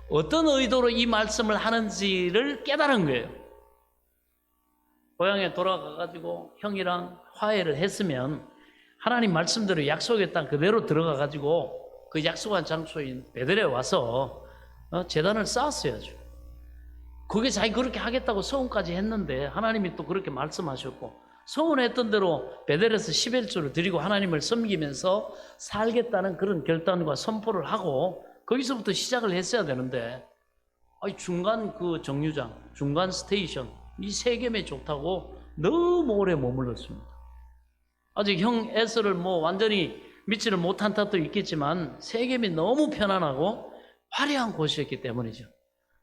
어떤 의도로 이 말씀을 하는지를 깨달은 거예요. 고향에 돌아가가지고 형이랑 화해를 했으면 하나님 말씀대로 약속의 땅 그대로 들어가가지고 그 약속한 장소인 베델에 와서 제단을 쌓았어야죠. 그게 자기 그렇게 하겠다고 서원까지 했는데 하나님이 또 그렇게 말씀하셨고 서원했던 대로 베델에서 11조를 드리고 하나님을 섬기면서 살겠다는 그런 결단과 선포를 하고 거기서부터 시작을 했어야 되는데 중간 그 정류장, 중간 스테이션 이 세겜에 좋다고 너무 오래 머물렀습니다. 아직 형 에서를 뭐 완전히 믿지를 못한 탓도 있겠지만 세겜이 너무 편안하고 화려한 곳이었기 때문이죠.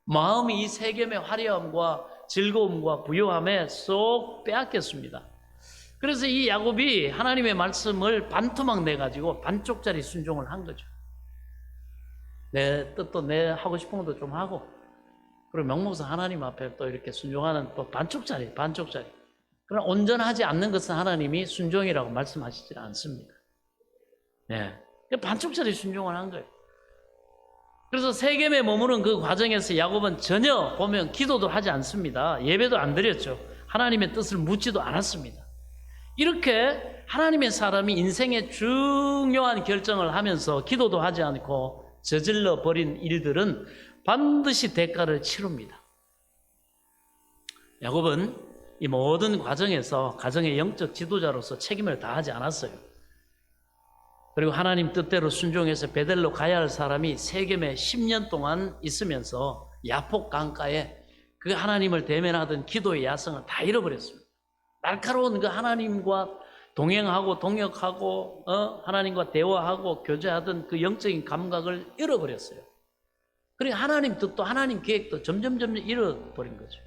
마음이 이 세겜의 화려함과 즐거움과 부요함에 쏙 빼앗겼습니다. 그래서 이 야곱이 하나님의 말씀을 반토막 내가지고 반쪽짜리 순종을 한 거죠. 내 뜻도 내 하고 싶은 것도 좀 하고, 그리고 명목상 하나님 앞에 또 이렇게 순종하는 또 반쪽짜리. 그러나 온전하지 않는 것은 하나님이 순종이라고 말씀하시지 않습니다. 네. 반쪽짜리 순종을 한 거예요. 그래서 세겜에 머무는 그 과정에서 야곱은 전혀 보면 기도도 하지 않습니다. 예배도 안 드렸죠. 하나님의 뜻을 묻지도 않았습니다. 이렇게 하나님의 사람이 인생의 중요한 결정을 하면서 기도도 하지 않고 저질러 버린 일들은 반드시 대가를 치릅니다. 야곱은 이 모든 과정에서 가정의 영적 지도자로서 책임을 다하지 않았어요. 그리고 하나님 뜻대로 순종해서 베델로 가야 할 사람이 세겜에 10년 동안 있으면서 야폭 강가에 그 하나님을 대면하던 기도의 야성을 다 잃어버렸습니다. 날카로운 그 하나님과 동행하고 동역하고 하나님과 대화하고 교제하던 그 영적인 감각을 잃어버렸어요. 그리고 하나님 뜻도 하나님 계획도 점점 잃어버린 거죠.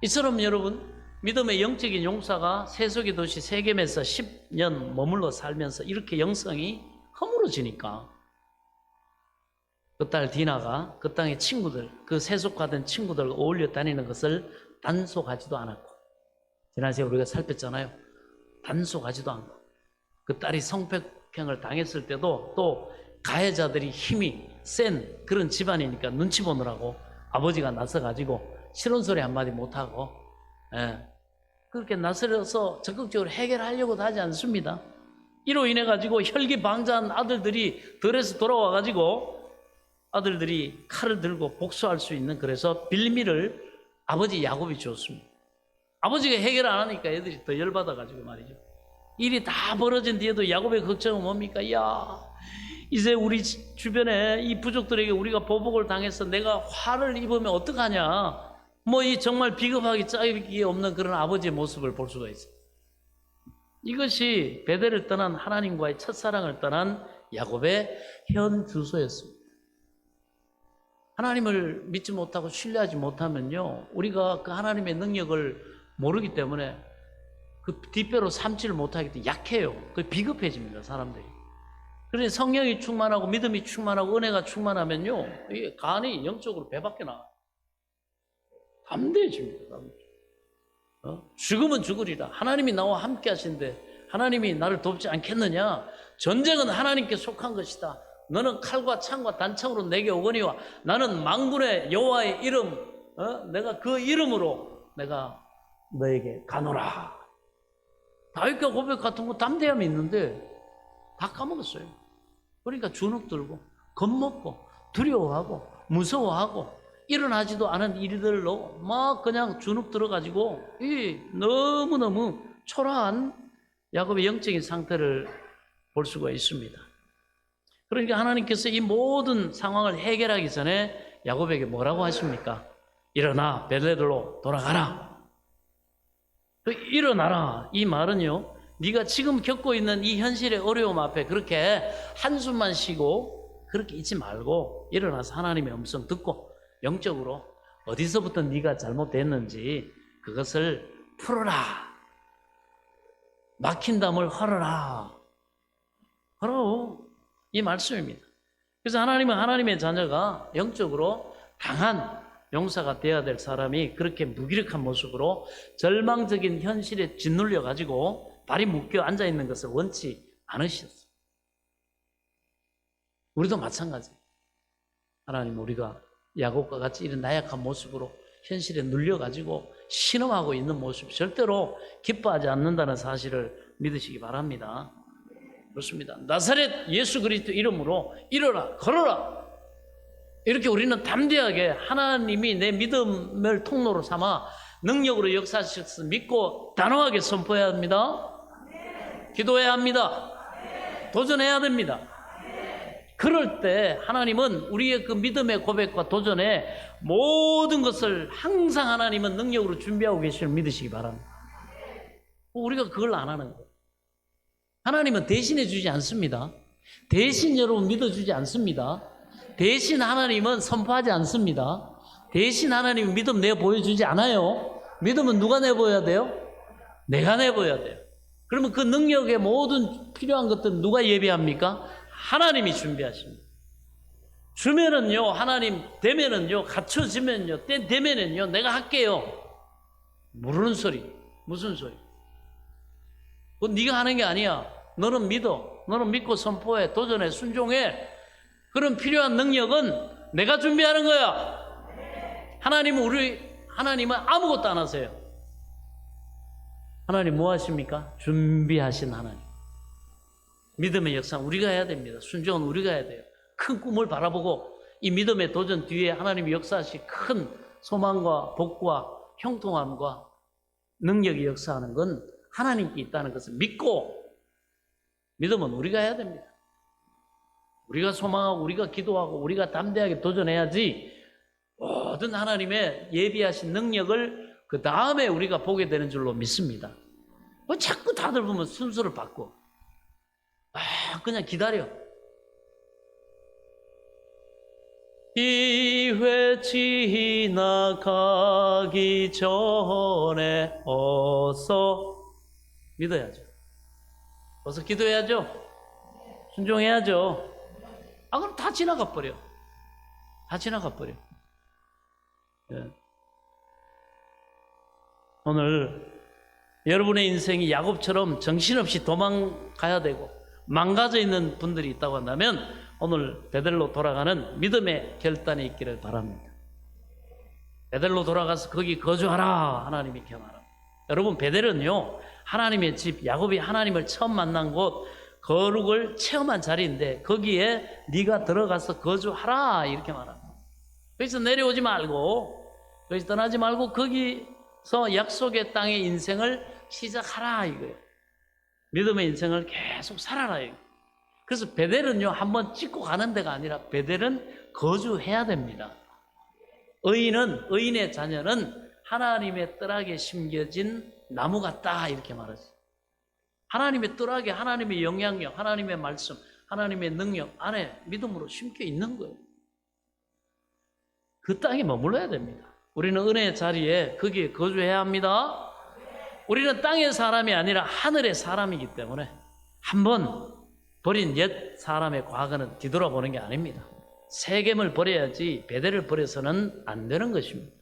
이처럼 여러분 믿음의 영적인 용사가 세속의 도시 세겜에서 10년 머물러 살면서 이렇게 영성이 허물어지니까 그 딸 디나가 그 땅의 친구들, 그 세속화된 친구들과 어울려 다니는 것을 단속하지도 않았고, 지난주에 우리가 살폈잖아요. 단속하지도 않고 그 딸이 성폭행을 당했을 때도 또 가해자들이 힘이 센 그런 집안이니까 눈치 보느라고 아버지가 나서가지고 싫은 소리 한마디 못하고 그렇게 나서서 적극적으로 해결하려고도 하지 않습니다. 이로 인해 가지고 혈기방자한 아들들이 들에서 돌아와 가지고 아들들이 칼을 들고 복수할 수 있는, 그래서 빌미를 아버지 야곱이 줬습니다. 아버지가 해결 안 하니까 애들이 더 열받아 가지고 말이죠. 일이 다 벌어진 뒤에도 야곱의 걱정은 뭡니까? 이제 우리 주변에 이 부족들에게 우리가 보복을 당해서 내가 화를 입으면 어떡하냐, 뭐 이 정말 비겁하기 짝이 없는 그런 아버지의 모습을 볼 수가 있어요. 이것이 베델을 떠난 하나님과의 첫사랑을 떠난 야곱의 현 주소였습니다. 하나님을 믿지 못하고 신뢰하지 못하면요, 우리가 그 하나님의 능력을 모르기 때문에 그 뒷배로 삼지를 못하기 때문에 약해요. 그 비겁해집니다, 사람들이. 그래서 성령이 충만하고 믿음이 충만하고 은혜가 충만하면요, 이게 간이 영적으로 배밖에 나와요. 담대해집니다. 죽으면 죽으리라. 하나님이 나와 함께 하신데 하나님이 나를 돕지 않겠느냐? 전쟁은 하나님께 속한 것이다. 너는 칼과 창과 단창으로 내게 오거니와 나는 만군의 여호와의 이름, 내가 그 이름으로 내가 너에게 가노라. 다윗과 고백 같은 거 담대함이 있는데 다 까먹었어요. 그러니까 주눅 들고 겁먹고 두려워하고 무서워하고 일어나지도 않은 일들로 막 그냥 주눅 들어가지고 이 너무너무 초라한 야곱의 영적인 상태를 볼 수가 있습니다. 그러니까 하나님께서 이 모든 상황을 해결하기 전에 야곱에게 뭐라고 하십니까? 일어나 베델로 돌아가라. 일어나라. 이 말은요, 네가 지금 겪고 있는 이 현실의 어려움 앞에 그렇게 한숨만 쉬고 그렇게 있지 말고 일어나서 하나님의 음성 듣고 영적으로 어디서부터 네가 잘못됐는지 그것을 풀어라. 막힌 담을 헐어라. 헐어. 이 말씀입니다. 그래서 하나님은 하나님의 자녀가 영적으로 강한 용사가 되어야 될 사람이 그렇게 무기력한 모습으로 절망적인 현실에 짓눌려 가지고 발이 묶여 앉아 있는 것을 원치 않으셨어요. 우리도 마찬가지. 하나님, 우리가 야곱과 같이 이런 나약한 모습으로 현실에 눌려 가지고 신음하고 있는 모습 절대로 기뻐하지 않는다는 사실을 믿으시기 바랍니다. 그렇습니다. 나사렛 예수 그리스도 이름으로 일어나 걸어라. 이렇게 우리는 담대하게 하나님이 내 믿음을 통로로 삼아 능력으로 역사하셔서 믿고 단호하게 선포해야 합니다. 기도해야 합니다. 도전해야 됩니다. 그럴 때 하나님은 우리의 그 믿음의 고백과 도전에 모든 것을 항상 하나님은 능력으로 준비하고 계시를 믿으시기 바랍니다. 우리가 그걸 안 하는 거예요. 하나님은 대신해 주지 않습니다. 대신 여러분 믿어주지 않습니다. 대신 하나님은 선포하지 않습니다. 대신 하나님은 믿음 내어 보여주지 않아요. 믿음은 누가 내보여야 돼요? 내가 내보여야 돼요. 그러면 그 능력의 모든 필요한 것들은 누가 예비합니까? 하나님이 준비하십니다. 주면은요, 하나님 되면은요, 갖춰지면요, 때 되면은요, 내가 할게요. 모르는 소리, 무슨 소리? 그건 네가 하는 게 아니야. 너는 믿어. 너는 믿고 선포해, 도전해, 순종해. 그런 필요한 능력은 내가 준비하는 거야. 하나님은 아무것도 안 하세요. 하나님 뭐 하십니까? 준비하신 하나님. 믿음의 역사 우리가 해야 됩니다. 순종은 우리가 해야 돼요. 큰 꿈을 바라보고 이 믿음의 도전 뒤에 하나님이 역사하신 큰 소망과 복과 형통함과 능력이 역사하는 건 하나님께 있다는 것을 믿고 믿음은 우리가 해야 됩니다. 우리가 소망하고 우리가 기도하고 우리가 담대하게 도전해야지 모든 하나님의 예비하신 능력을 그 다음에 우리가 보게 되는 줄로 믿습니다. 자꾸 다들 보면 순서를 바꿔. 그냥 기다려. 기회 지나가기 전에 어서 믿어야죠. 어서 기도해야죠. 순종해야죠. 그럼 다 지나가 버려. 다 지나가 버려. 예. 오늘 여러분의 인생이 야곱처럼 정신없이 도망가야 되고 망가져 있는 분들이 있다고 한다면 오늘 베델로 돌아가는 믿음의 결단이 있기를 바랍니다. 베델로 돌아가서 거기 거주하라. 하나님이 경하라. 여러분, 베델은요, 하나님의 집, 야곱이 하나님을 처음 만난 곳, 거룩을 체험한 자리인데 거기에 네가 들어가서 거주하라 이렇게 말합니다. 거기서 내려오지 말고, 거기서 떠나지 말고 거기서 약속의 땅의 인생을 시작하라 이거예요. 믿음의 인생을 계속 살아라 이거예요. 그래서 베델은요, 한번 찍고 가는 데가 아니라 베델은 거주해야 됩니다. 의인의 자녀는 하나님의 뜰하게 심겨진 나무 같다 이렇게 말했어요. 하나님의 뜰하게 하나님의 영향력, 하나님의 말씀, 하나님의 능력 안에 믿음으로 심겨 있는 거예요. 그 땅에 머물러야 됩니다. 우리는 은혜의 자리에 거기에 거주해야 합니다. 우리는 땅의 사람이 아니라 하늘의 사람이기 때문에 한번 버린 옛 사람의 과거는 뒤돌아보는 게 아닙니다. 세겜을 버려야지 베델을 버려서는 안 되는 것입니다.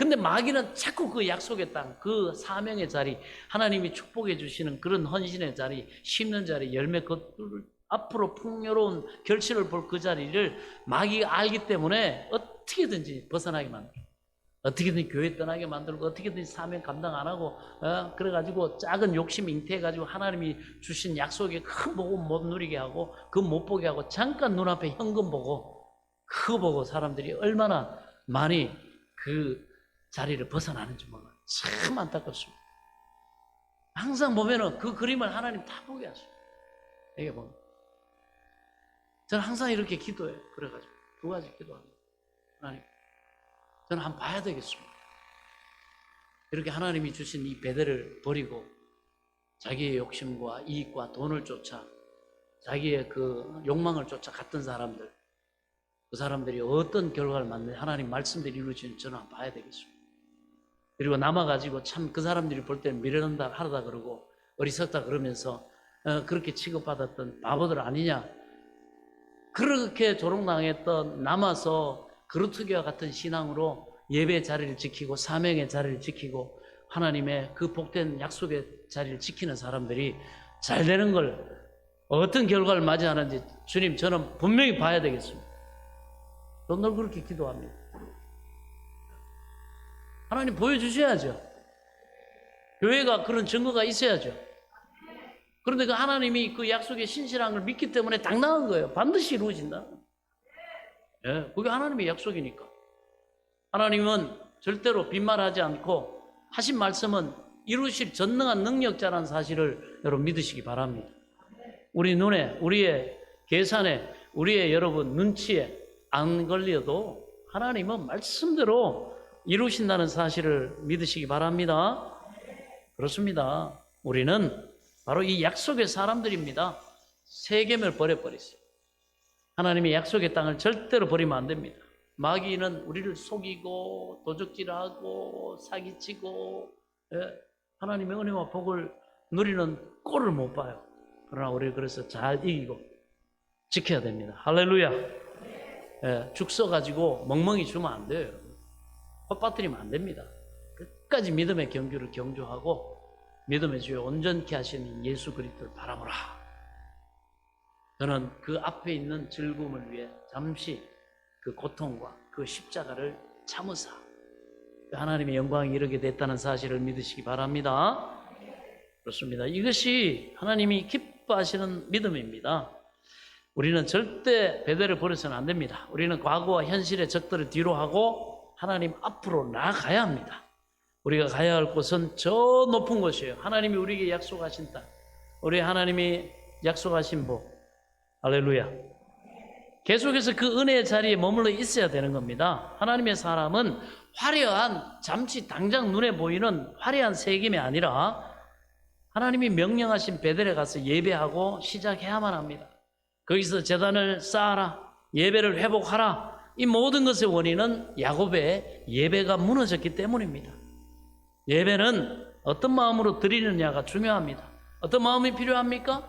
근데 마귀는 자꾸 그 약속의 땅, 그 사명의 자리, 하나님이 축복해 주시는 그런 헌신의 자리, 심는 자리, 열매 것들을 앞으로 풍요로운 결실을 볼 그 자리를 마귀가 알기 때문에 어떻게든지 벗어나게 만들고, 어떻게든 교회 떠나게 만들고, 어떻게든 사명 감당 안 하고, 그래가지고 작은 욕심 잉태해가지고 하나님이 주신 약속에 큰 복음 못 누리게 하고, 그 못 보게 하고, 잠깐 눈앞에 현금 보고, 그거 보고 사람들이 얼마나 많이 그 자리를 벗어나는지 몰라요. 참 안타깝습니다. 항상 보면은 그 그림을 하나님 다 보게 하셔요. 이게 보면. 저는 항상 이렇게 기도해요. 그래가지고 두 가지 기도합니다. 하나님, 저는 한번 봐야 되겠습니다. 이렇게 하나님이 주신 이 배대를 버리고 자기의 욕심과 이익과 돈을 쫓아 자기의 그 욕망을 쫓아 갔던 사람들, 그 사람들이 어떤 결과를 맞는지 하나님 말씀대로 이루어지는 저는 한번 봐야 되겠습니다. 그리고 남아가지고 참 그 사람들이 볼 때는 미련하다 하다 그러고 어리석다 그러면서 그렇게 취급받았던 바보들 아니냐, 그렇게 조롱당했던 남아서 그루트기와 같은 신앙으로 예배의 자리를 지키고 사명의 자리를 지키고 하나님의 그 복된 약속의 자리를 지키는 사람들이 잘 되는 걸 어떤 결과를 맞이하는지 주님, 저는 분명히 봐야 되겠습니다. 저는 늘 그렇게 기도합니다. 하나님 보여주셔야죠. 교회가 그런 증거가 있어야죠. 그런데 그 하나님이 그 약속의 신실한 걸 믿기 때문에 당당한 거예요. 반드시 이루어진다. 예, 그게 하나님의 약속이니까. 하나님은 절대로 빈말하지 않고 하신 말씀은 이루실 전능한 능력자라는 사실을 여러분 믿으시기 바랍니다. 우리 눈에, 우리의 계산에, 우리의 여러분 눈치에 안 걸려도 하나님은 말씀대로 이루신다는 사실을 믿으시기 바랍니다. 그렇습니다. 우리는 바로 이 약속의 사람들입니다. 세겜을 버려버렸어요. 하나님의 약속의 땅을 절대로 버리면 안 됩니다. 마귀는 우리를 속이고 도적질하고 사기치고 하나님의 은혜와 복을 누리는 꼴을 못 봐요. 그러나 우리 그래서 잘 이기고 지켜야 됩니다. 할렐루야. 죽 써가지고 멍멍이 주면 안 돼요. 헛빠뜨리면 안 됩니다. 끝까지 믿음의 경주를 경주하고 믿음의 주에 온전케 하시는 예수 그리스도를 바라보라. 저는 그 앞에 있는 즐거움을 위해 잠시 그 고통과 그 십자가를 참으사 하나님의 영광이 이르게 됐다는 사실을 믿으시기 바랍니다. 그렇습니다. 이것이 하나님이 기뻐하시는 믿음입니다. 우리는 절대 베델을 버려서는 안 됩니다. 우리는 과거와 현실의 적들을 뒤로 하고 하나님 앞으로 나아가야 합니다. 우리가 가야 할 곳은 저 높은 곳이에요. 하나님이 우리에게 약속하신 땅, 우리 하나님이 약속하신 복. 할렐루야. 계속해서 그 은혜의 자리에 머물러 있어야 되는 겁니다. 하나님의 사람은 화려한, 잠시 당장 눈에 보이는 화려한 세겜이 아니라 하나님이 명령하신 베델에 가서 예배하고 시작해야만 합니다. 거기서 제단을 쌓아라, 예배를 회복하라. 이 모든 것의 원인은 야곱의 예배가 무너졌기 때문입니다. 예배는 어떤 마음으로 드리느냐가 중요합니다. 어떤 마음이 필요합니까?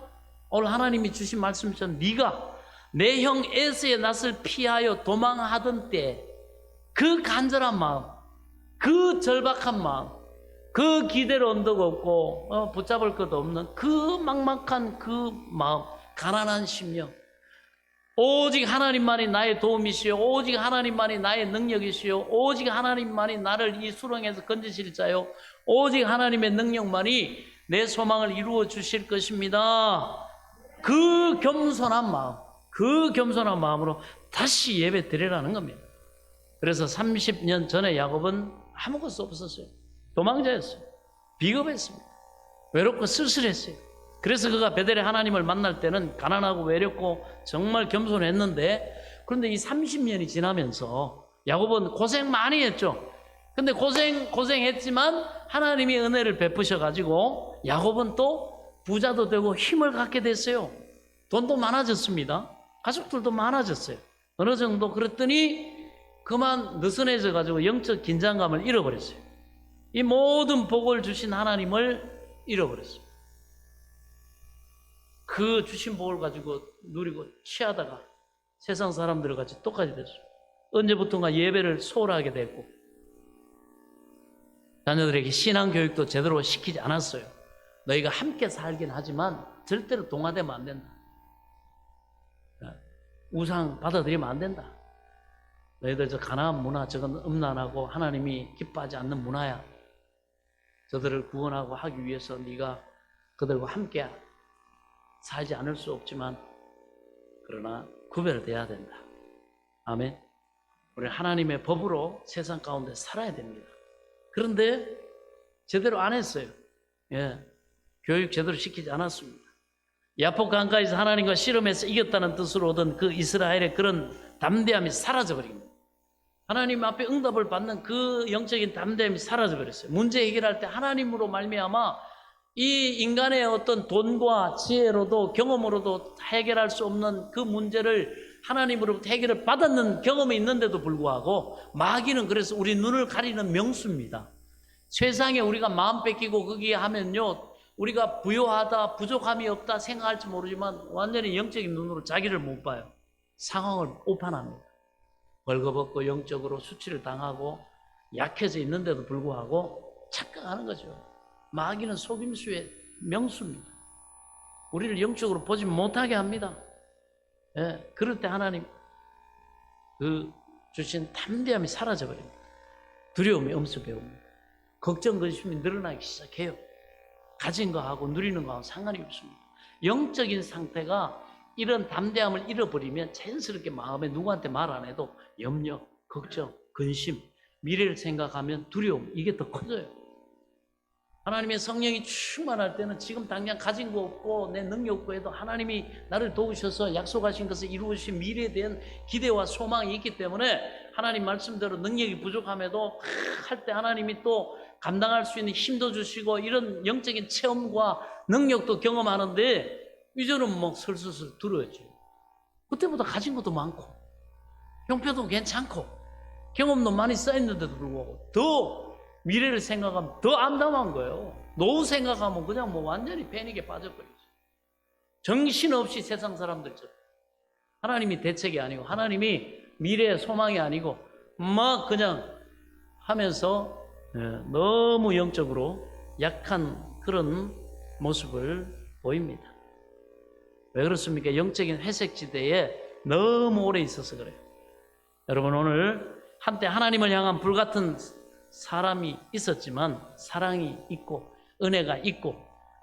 오늘 하나님이 주신 말씀처럼 네가 내 형 에서의 낯을 피하여 도망하던 때 그 간절한 마음, 그 절박한 마음, 그 기대로 언덕 없고 붙잡을 것 없는 그 막막한 그 마음, 가난한 심령, 오직 하나님만이 나의 도움이시오, 오직 하나님만이 나의 능력이시오, 오직 하나님만이 나를 이 수렁에서 건지실 자요, 오직 하나님의 능력만이 내 소망을 이루어 주실 것입니다. 그 겸손한 마음, 그 겸손한 마음으로 다시 예배 드리라는 겁니다. 그래서 30년 전에 야곱은 아무것도 없었어요. 도망자였어요. 비겁했습니다. 외롭고 쓸쓸했어요. 그래서 그가 베델에 하나님을 만날 때는 가난하고 외롭고 정말 겸손했는데, 그런데 이 30년이 지나면서 야곱은 고생 많이 했죠. 근데 고생했지만 하나님이 은혜를 베푸셔가지고 야곱은 또 부자도 되고 힘을 갖게 됐어요. 돈도 많아졌습니다. 가족들도 많아졌어요. 어느 정도 그랬더니 그만 느슨해져가지고 영적 긴장감을 잃어버렸어요. 이 모든 복을 주신 하나님을 잃어버렸어요. 그 주신 복을 가지고 누리고 취하다가 세상 사람들과 같이 똑같이 됐어요. 언제부턴가 예배를 소홀하게 됐고 자녀들에게 신앙 교육도 제대로 시키지 않았어요. 너희가 함께 살긴 하지만 절대로 동화되면 안 된다. 우상 받아들이면 안 된다. 너희들 저 가나안 문화, 저건 음란하고 하나님이 기뻐하지 않는 문화야. 저들을 구원하고 하기 위해서 네가 그들과 함께 살지 않을 수 없지만 그러나 구별돼야 된다. 아멘. 우리 하나님의 법으로 세상 가운데 살아야 됩니다. 그런데 제대로 안 했어요. 교육 제대로 시키지 않았습니다. 야복 강가에서 하나님과 씨름해서 이겼다는 뜻으로 얻은 그 이스라엘의 그런 담대함이 사라져버립니다. 하나님 앞에 응답을 받는 그 영적인 담대함이 사라져버렸어요. 문제 해결할 때 하나님으로 말미암아 이 인간의 어떤 돈과 지혜로도 경험으로도 해결할 수 없는 그 문제를 하나님으로부터 해결을 받았는 경험이 있는데도 불구하고 마귀는 그래서 우리 눈을 가리는 명수입니다. 세상에 우리가 마음 뺏기고 거기에 하면요, 우리가 부요하다, 부족함이 없다 생각할지 모르지만 완전히 영적인 눈으로 자기를 못 봐요. 상황을 오판합니다. 벌거벗고 영적으로 수치를 당하고 약해져 있는데도 불구하고 착각하는 거죠. 마귀는 속임수의 명수입니다. 우리를 영적으로 보지 못하게 합니다. 그럴 때 하나님 그 주신 담대함이 사라져버립니다. 두려움이 엄습해옵니다. 걱정, 근심이 늘어나기 시작해요. 가진 거하고 누리는 거하고 상관이 없습니다. 영적인 상태가 이런 담대함을 잃어버리면 자연스럽게 마음에 누구한테 말 안 해도 염려, 걱정, 근심, 미래를 생각하면 두려움, 이게 더 커져요. 하나님의 성령이 충만할 때는 지금 당장 가진 거 없고 내 능력 없고 해도 하나님이 나를 도우셔서 약속하신 것을 이루신 미래에 대한 기대와 소망이 있기 때문에 하나님 말씀대로 능력이 부족함에도 할 때 하나님이 또 감당할 수 있는 힘도 주시고 이런 영적인 체험과 능력도 경험하는데 이제는 뭐 슬슬 두려워져요. 그때보다 가진 것도 많고 형편도 괜찮고 경험도 많이 쌓였는데도 불구하고 더 미래를 생각하면 더 암담한 거예요. 노후 생각하면 그냥 뭐 완전히 패닉에 빠져버리죠. 정신없이 세상 사람들처럼. 하나님이 대책이 아니고 하나님이 미래의 소망이 아니고 막 그냥 하면서 너무 영적으로 약한 그런 모습을 보입니다. 왜 그렇습니까? 영적인 회색지대에 너무 오래 있어서 그래요. 여러분, 오늘 한때 하나님을 향한 불같은 사람이 있었지만 사랑이 있고 은혜가 있고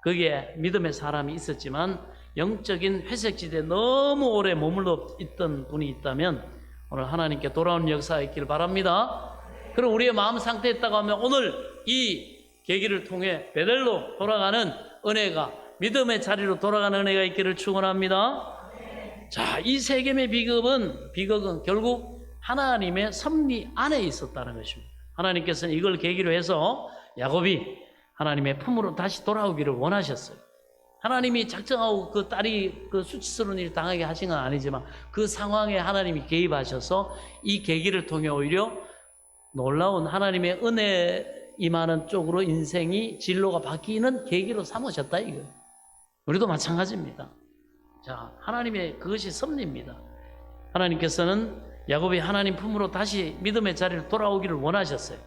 거기에 믿음의 사람이 있었지만 영적인 회색지대에 너무 오래 머물러 있던 분이 있다면 오늘 하나님께 돌아온 역사가 있길 바랍니다. 그럼 우리의 마음 상태에 있다고 하면 오늘 이 계기를 통해 베델로 돌아가는 은혜가, 믿음의 자리로 돌아가는 은혜가 있기를 축원합니다. 자, 이 세겜의 비극은 결국 하나님의 섭리 안에 있었다는 것입니다. 하나님께서는 이걸 계기로 해서 야곱이 하나님의 품으로 다시 돌아오기를 원하셨어요. 하나님이 작정하고 그 딸이 그 수치스러운 일을 당하게 하신 건 아니지만 그 상황에 하나님이 개입하셔서 이 계기를 통해 오히려 놀라운 하나님의 은혜 임하는 쪽으로 인생이 진로가 바뀌는 계기로 삼으셨다 이거예요. 우리도 마찬가지입니다. 자, 하나님의 그것이 섭리입니다. 하나님께서는 야곱이 하나님 품으로 다시 믿음의 자리를 돌아오기를 원하셨어요.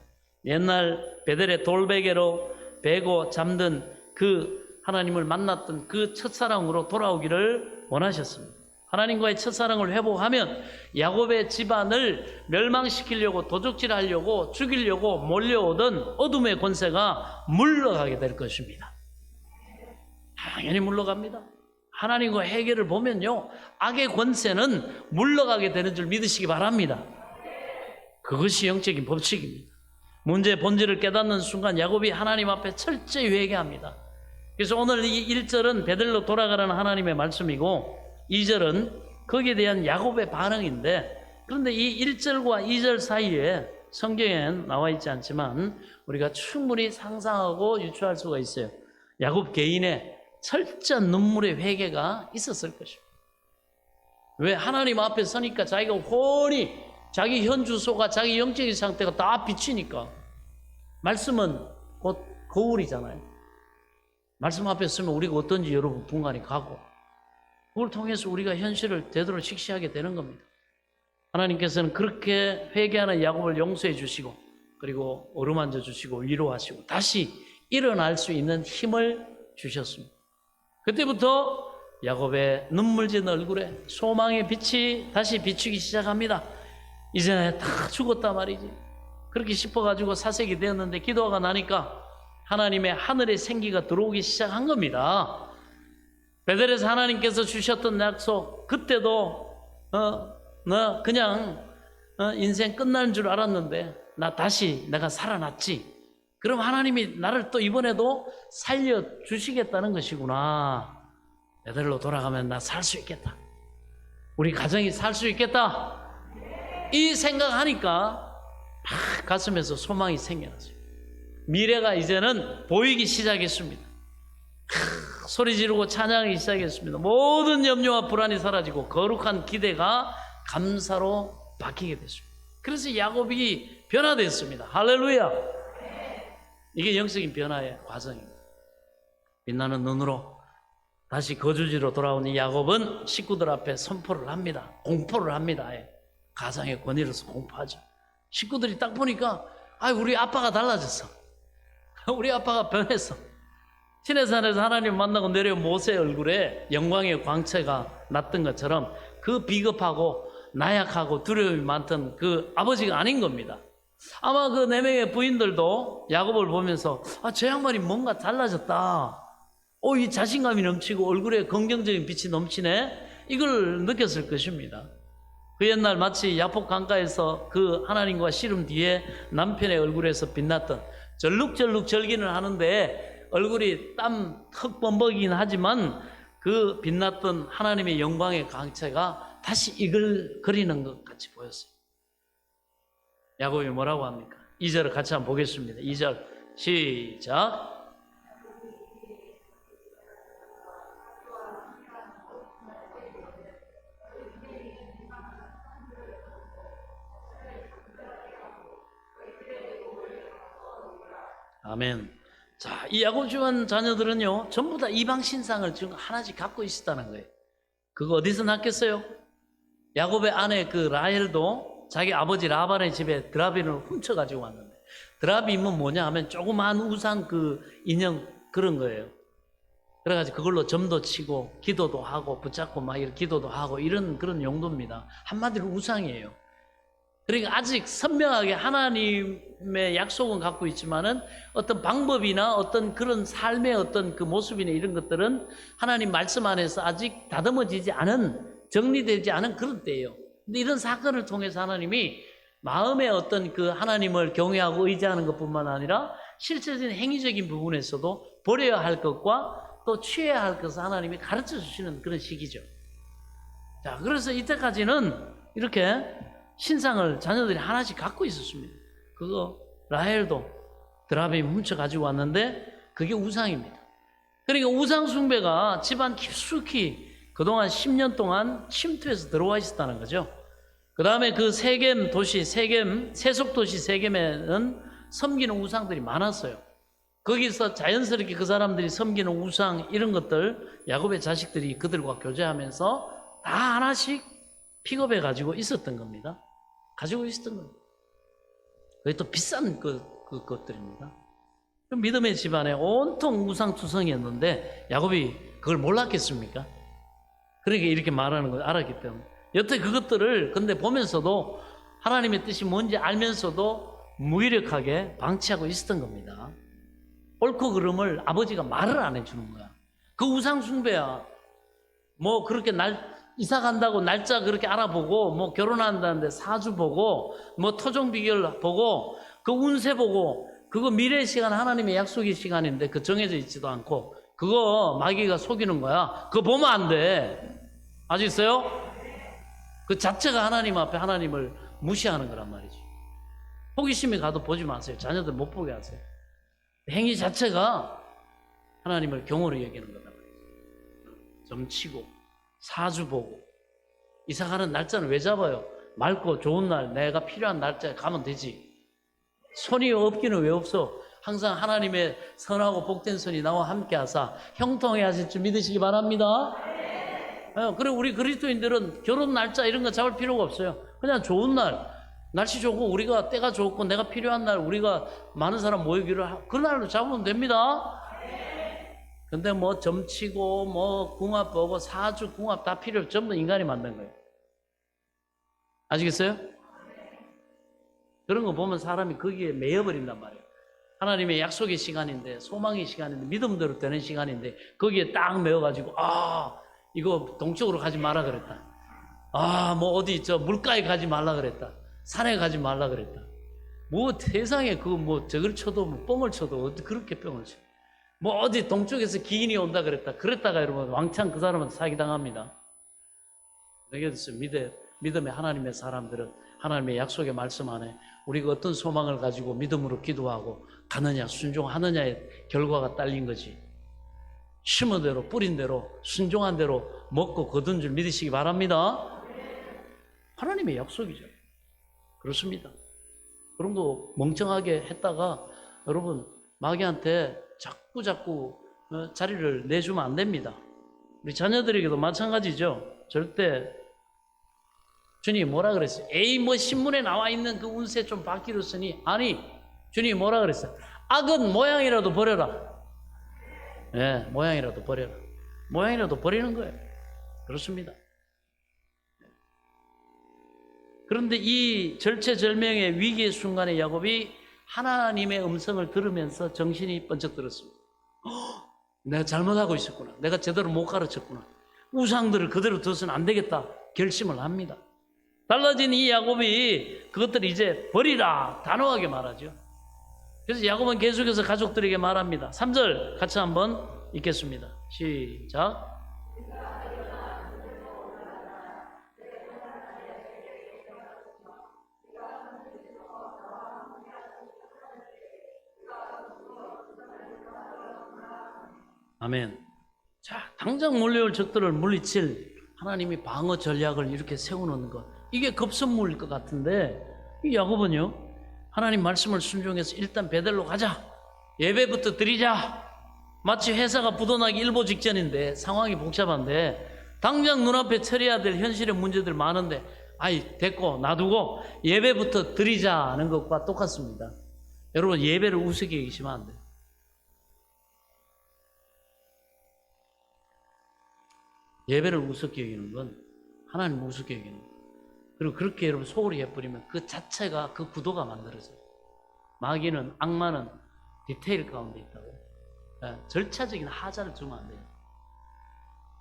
옛날 베델의 돌베개로 베고 잠든 그 하나님을 만났던 그 첫사랑으로 돌아오기를 원하셨습니다. 하나님과의 첫사랑을 회복하면 야곱의 집안을 멸망시키려고 도적질하려고 죽이려고 몰려오던 어둠의 권세가 물러가게 될 것입니다. 당연히 물러갑니다. 하나님과 해결을 보면요, 악의 권세는 물러가게 되는 줄 믿으시기 바랍니다. 그것이 영적인 법칙입니다. 문제의 본질을 깨닫는 순간 야곱이 하나님 앞에 철저히 회개합니다. 그래서 오늘 이 1절은 베들로 돌아가라는 하나님의 말씀이고 2절은 거기에 대한 야곱의 반응인데, 그런데 이 1절과 2절 사이에 성경엔 나와 있지 않지만 우리가 충분히 상상하고 유추할 수가 있어요. 야곱 개인의 철저한 눈물의 회개가 있었을 것입니다. 왜? 하나님 앞에 서니까 자기가 훤히 자기 현 주소가, 자기 영적인 상태가 다 비치니까. 말씀은 곧 거울이잖아요. 말씀 앞에 서면 우리가 어떤지 여러분 분간이 가고, 그걸 통해서 우리가 현실을 제대로 직시하게 되는 겁니다. 하나님께서는 그렇게 회개하는 야곱을 용서해 주시고 그리고 어루만져 주시고 위로하시고 다시 일어날 수 있는 힘을 주셨습니다. 그때부터 야곱의 눈물 지은 얼굴에 소망의 빛이 다시 비추기 시작합니다. 이제 다 죽었단 말이지. 그렇게 싶어가지고 사색이 되었는데 기도가 나니까 하나님의 하늘의 생기가 들어오기 시작한 겁니다. 베델에서 하나님께서 주셨던 약속, 그때도 나 그냥 인생 끝나는 줄 알았는데 내가 살아났지. 그럼 하나님이 나를 또 이번에도 살려주시겠다는 것이구나. 베델로 돌아가면 나 살 수 있겠다. 우리 가정이 살 수 있겠다. 이 생각하니까 막 가슴에서 소망이 생겨났어요. 미래가 이제는 보이기 시작했습니다. 소리 지르고 찬양하기 시작했습니다. 모든 염려와 불안이 사라지고 거룩한 기대가 감사로 바뀌게 됐습니다. 그래서 야곱이 변화됐습니다. 할렐루야. 이게 영적인 변화의 과정입니다. 빛나는 눈으로 다시 거주지로 돌아온 이 야곱은 식구들 앞에 선포를 합니다. 공포를 합니다. 가장의 권위로서 공포하죠. 식구들이 딱 보니까 우리 아빠가 달라졌어. 우리 아빠가 변했어. 시내산에서 하나님 만나고 내려온 모세의 얼굴에 영광의 광채가 났던 것처럼 그 비겁하고 나약하고 두려움이 많던 그 아버지가 아닌 겁니다. 아마 그 4명의 부인들도 야곱을 보면서 저 양반이 뭔가 달라졌다. 이 자신감이 넘치고 얼굴에 긍정적인 빛이 넘치네. 이걸 느꼈을 것입니다. 그 옛날 마치 야복 강가에서 그 하나님과 씨름 뒤에 남편의 얼굴에서 빛났던 절룩절룩 절기는 하는데 얼굴이 땀 턱범벅이긴 하지만 그 빛났던 하나님의 영광의 광채가 다시 이글거리는 것 같이 보였어요. 야곱이 뭐라고 합니까? 2절을 같이 한번 보겠습니다. 2절 시작. 아멘. 자, 이 야곱 집안 자녀들은요 전부 다 이방 신상을 지금 하나씩 갖고 있었다는 거예요. 그거 어디서 났겠어요? 야곱의 아내 그 라헬도 자기 아버지 라반의 집에 드라빔을 훔쳐가지고 왔는데, 드라빔은 뭐냐 하면 조그마한 우상 그 인형 그런 거예요. 그래가지고 그걸로 점도 치고 기도도 하고 붙잡고 막 이렇게 기도도 하고 이런 그런 용도입니다. 한마디로 우상이에요. 그러니까 아직 선명하게 하나님의 약속은 갖고 있지만은 어떤 방법이나 어떤 그런 삶의 어떤 그 모습이나 이런 것들은 하나님 말씀 안에서 아직 다듬어지지 않은, 정리되지 않은 그런 때예요. 근데 이런 사건을 통해서 하나님이 마음의 어떤 그 하나님을 경외하고 의지하는 것뿐만 아니라 실제적인 행위적인 부분에서도 버려야 할 것과 또 취해야 할 것을 하나님이 가르쳐 주시는 그런 시기죠. 자, 그래서 이때까지는 이렇게 신상을 자녀들이 하나씩 갖고 있었습니다. 그거 라헬도 드라빔 훔쳐 가지고 왔는데 그게 우상입니다. 그러니까 우상 숭배가 집안 깊숙이 그동안 10년 동안 침투해서 들어와 있었다는 거죠. 그 다음에 그 세겜 도시, 세속 도시 세겜에는 섬기는 우상들이 많았어요. 거기서 자연스럽게 그 사람들이 섬기는 우상 이런 것들 야곱의 자식들이 그들과 교제하면서 다 하나씩 픽업해 가지고 있었던 겁니다. 가지고 있었던 겁니다. 그게 또 비싼 것들입니다. 믿음의 집안에 온통 우상투성이었는데 야곱이 그걸 몰랐겠습니까? 그러니까 이렇게 말하는 걸 알았기 때문에. 여태 그것들을 근데 보면서도 하나님의 뜻이 뭔지 알면서도 무기력하게 방치하고 있었던 겁니다. 옳고 그름을 아버지가 말을 안 해주는 거야. 그 우상 숭배야. 뭐 그렇게 이사 간다고 날짜 그렇게 알아보고, 뭐 결혼한다는데 사주 보고, 뭐 토종 비결 보고, 그 운세 보고, 그거 미래의 시간, 하나님의 약속의 시간인데 그 정해져 있지도 않고 그거 마귀가 속이는 거야. 그거 보면 안 돼. 아시겠어요? 그 자체가 하나님 앞에 하나님을 무시하는 거란 말이죠. 호기심이 가도 보지 마세요. 자녀들 못 보게 하세요. 행위 자체가 하나님을 경홀히 여기는 거란 말이죠. 점치고 사주 보고, 이사 가는 날짜는 왜 잡아요? 맑고 좋은 날, 내가 필요한 날짜에 가면 되지. 손이 없기는 왜 없어? 항상 하나님의 선하고 복된 손이 나와 함께 하사 형통해 하실 줄 믿으시기 바랍니다. 그리고 우리 그리스도인들은 결혼 날짜 이런 거 잡을 필요가 없어요. 그냥 좋은 날, 날씨 좋고 우리가 때가 좋고 내가 필요한 날 우리가 많은 사람 모이기를 그 날로 잡으면 됩니다. 근데 뭐 점치고 뭐 궁합 보고 사주 궁합 다 필요 전부 인간이 만든 거예요. 아시겠어요? 그런 거 보면 사람이 거기에 매여버린단 말이에요. 하나님의 약속의 시간인데, 소망의 시간인데, 믿음대로 되는 시간인데 거기에 딱 매여가지고 이거 동쪽으로 가지 말라 그랬다. 뭐 어디 물가에 가지 말라 그랬다. 산에 가지 말라 그랬다. 뭐 세상에 저걸 쳐도 뻥을 쳐도 어디 그렇게 뻥을 쳐. 뭐 어디 동쪽에서 기인이 온다 그랬다. 그랬다가 여러분 왕창 그 사람한테 사기당합니다. 그래서 믿음의 하나님의 사람들은 하나님의 약속의 말씀 안에 우리가 어떤 소망을 가지고 믿음으로 기도하고 가느냐 순종하느냐의 결과가 딸린 거지. 심은 대로 뿌린 대로 순종한 대로 먹고 거둔 줄 믿으시기 바랍니다. 하나님의 약속이죠. 그렇습니다. 그런 거 멍청하게 했다가 여러분 마귀한테 자꾸 자리를 내주면 안 됩니다. 우리 자녀들에게도 마찬가지죠. 절대 주님이 뭐라 그랬어요? 뭐 신문에 나와 있는 그 운세 좀 바뀌었으니 아니 주님이 뭐라 그랬어요? 악은 모양이라도 버려라. 모양이라도 버려라. 모양이라도 버리는 거예요. 그렇습니다. 그런데 이 절체절명의 위기의 순간에 야곱이 하나님의 음성을 들으면서 정신이 번쩍 들었습니다. 내가 잘못하고 있었구나. 내가 제대로 못 가르쳤구나. 우상들을 그대로 둬서는 안 되겠다. 결심을 합니다. 달라진 이 야곱이 그것들을 이제 버리라 단호하게 말하죠. 그래서 야곱은 계속해서 가족들에게 말합니다. 3절 같이 한번 읽겠습니다. 시작. 아멘. 자, 당장 몰려올 적들을 물리칠 하나님이 방어 전략을 이렇게 세우는 것, 이게 급선무일 것 같은데 이 야곱은요, 하나님 말씀을 순종해서 일단 베델로 가자, 예배부터 드리자. 마치 회사가 부도나기 일보 직전인데 상황이 복잡한데 당장 눈앞에 처리해야 될 현실의 문제들 많은데 됐고 놔두고 예배부터 드리자는 것과 똑같습니다. 여러분, 예배를 우습게 여기시면 안 돼요. 예배를 우습게 여기는 건 하나님 우습게 여기는 거예요. 그리고 그렇게 여러분 소홀히 해버리면 그 자체가 그 구도가 만들어져요. 마귀는, 악마는 디테일 가운데 있다고. 절차적인 하자를 주면 안 돼요.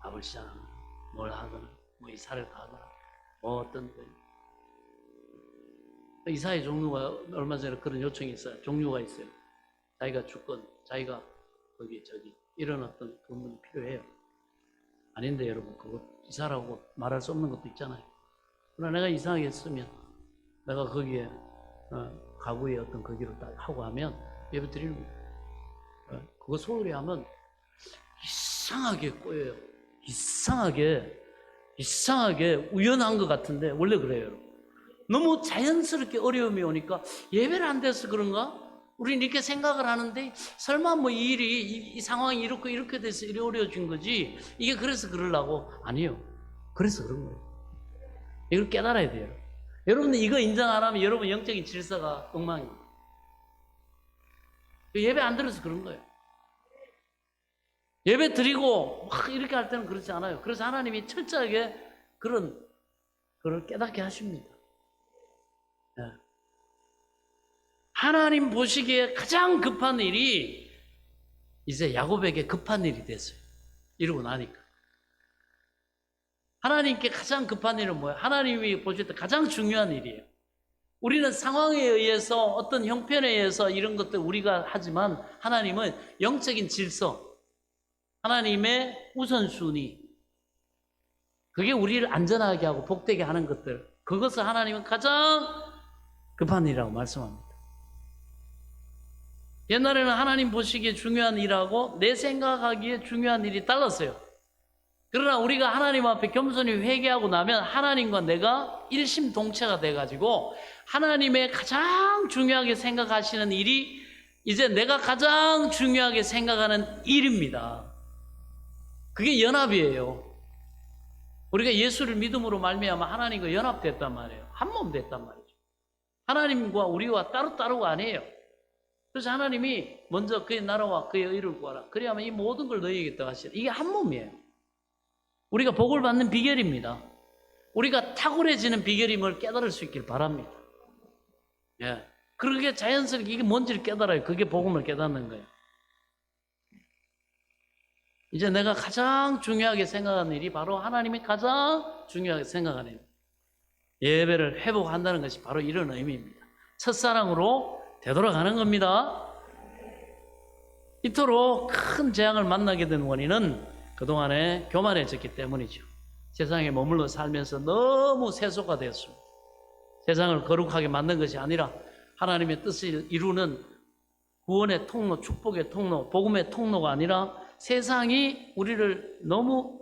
밥을 시작하거나 뭘 하거나 뭐 이사를 가거나 뭐 어떤 이사의 종류가 얼마 전에 그런 요청이 있어요. 종류가 있어요. 자기가 주권, 자기가 거기 이런 어떤 부분이 필요해요. 아닌데 여러분, 그거 이사라고 말할 수 없는 것도 있잖아요. 그러나 내가 이상하게 했으면 내가 거기에 가구의 어떤 거기로 딱 하고 하면 예배 드리는 거예요. 그거 소홀히 하면 이상하게 꼬여요. 이상하게 우연한 것 같은데 원래 그래요. 여러분. 너무 자연스럽게 어려움이 오니까 예배를 안 돼서 그런가? 우리는 이렇게 생각을 하는데 설마 뭐 이 일이 이 상황이 이렇게 돼서 이렇게 어려워진 거지, 이게 그래서 그러려고? 아니요, 그래서 그런 거예요. 이걸 깨달아야 돼요. 여러분들 이거 인정 안 하면 여러분 영적인 질서가 엉망입니다. 예배 안 들어서 그런 거예요. 예배 드리고 막 이렇게 할 때는 그렇지 않아요. 그래서 하나님이 철저하게 그걸 깨닫게 하십니다. 하나님 보시기에 가장 급한 일이 이제 야곱에게 급한 일이 됐어요. 이러고 나니까. 하나님께 가장 급한 일은 뭐예요? 하나님이 보실 때 가장 중요한 일이에요. 우리는 상황에 의해서 어떤 형편에 의해서 이런 것들 우리가 하지만 하나님은 영적인 질서, 하나님의 우선순위, 그게 우리를 안전하게 하고 복되게 하는 것들, 그것을 하나님은 가장 급한 일이라고 말씀합니다. 옛날에는 하나님 보시기에 중요한 일하고 내 생각하기에 중요한 일이 달랐어요. 그러나 우리가 하나님 앞에 겸손히 회개하고 나면 하나님과 내가 일심동체가 돼가지고 하나님의 가장 중요하게 생각하시는 일이 이제 내가 가장 중요하게 생각하는 일입니다. 그게 연합이에요. 우리가 예수를 믿음으로 말미암아 하나님과 연합됐단 말이에요. 한 몸 됐단 말이죠. 하나님과 우리와 따로따로가 아니에요. 그래서 하나님이 먼저 그의 나라와 그의 의를 구하라. 그래야만 이 모든 걸 너희에게 더하시라. 이게 한 몸이에요. 우리가 복을 받는 비결입니다. 우리가 탁월해지는 비결임을 깨달을 수 있길 바랍니다. 예. 그러게 자연스럽게 이게 뭔지를 깨달아요. 그게 복음을 깨닫는 거예요. 이제 내가 가장 중요하게 생각하는 일이 바로 하나님이 가장 중요하게 생각하는 일. 예배를 회복한다는 것이 바로 이런 의미입니다. 첫사랑으로 되돌아가는 겁니다. 이토록 큰 재앙을 만나게 된 원인은 그동안에 교만해졌기 때문이죠. 세상에 머물러 살면서 너무 세속화 되었습니다. 세상을 거룩하게 만든 것이 아니라 하나님의 뜻을 이루는 구원의 통로, 축복의 통로, 복음의 통로가 아니라 세상이 우리를 너무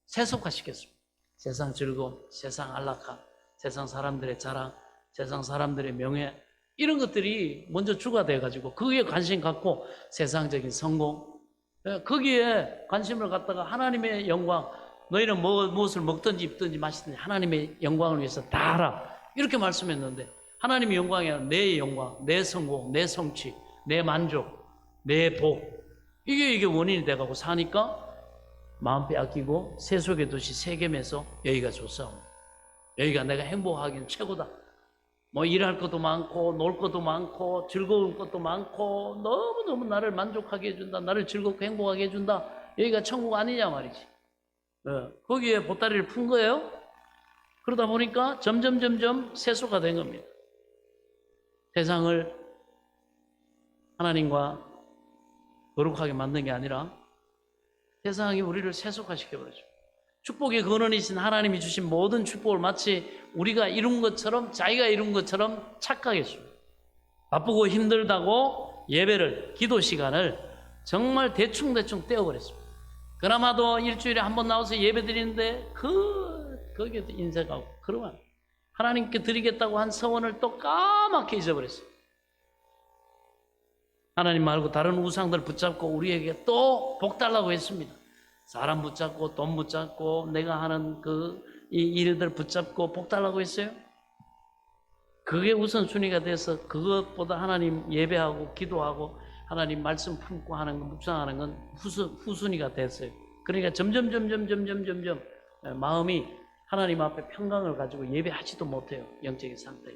세속화시켰습니다. 세상 즐거움, 세상 안락함, 세상 사람들의 자랑, 세상 사람들의 명예, 이런 것들이 먼저 주가 돼가지고 거기에 관심 갖고 세상적인 성공, 거기에 관심을 갖다가 하나님의 영광, 너희는 무엇을 먹든지 입든지 마시든지 하나님의 영광을 위해서 다 하라, 이렇게 말씀했는데 하나님의 영광이 아니라 내 영광, 내 성공, 내 성취, 내 만족, 내 복, 이게 원인이 돼가고 사니까 마음 빼앗기고 세속의 도시 세겜에서 여기가 좋사옵니다. 여기가 내가 행복하기는 최고다. 뭐 일할 것도 많고 놀 것도 많고 즐거울 것도 많고 너무너무 나를 만족하게 해준다, 나를 즐겁고 행복하게 해준다, 여기가 천국 아니냐 말이지. 거기에 보따리를 푼 거예요. 그러다 보니까 점점 세속화 된 겁니다. 세상을 하나님과 거룩하게 만든 게 아니라 세상이 우리를 세속화시켜버렸죠. 축복의 근원이신 하나님이 주신 모든 축복을 마치 우리가 이룬 것처럼, 자기가 이룬 것처럼 착각했습니다. 바쁘고 힘들다고 예배를, 기도 시간을 정말 대충 떼어버렸습니다. 그나마도 일주일에 한 번 나와서 예배 드리는데 거기에 인색하고 그러면 하나님께 드리겠다고 한 서원을 또 까맣게 잊어버렸어요. 하나님 말고 다른 우상들 붙잡고 우리에게 또 복 달라고 했습니다. 사람 붙잡고 돈 붙잡고 내가 하는 이 일들 붙잡고 복 달라고 했어요. 그게 우선순위가 돼서 그것보다 하나님 예배하고 기도하고 하나님 말씀 품고 하는 거, 묵상하는 건 후순위가 됐어요. 그러니까 점점 마음이 하나님 앞에 평강을 가지고 예배하지도 못해요. 영적인 상태에.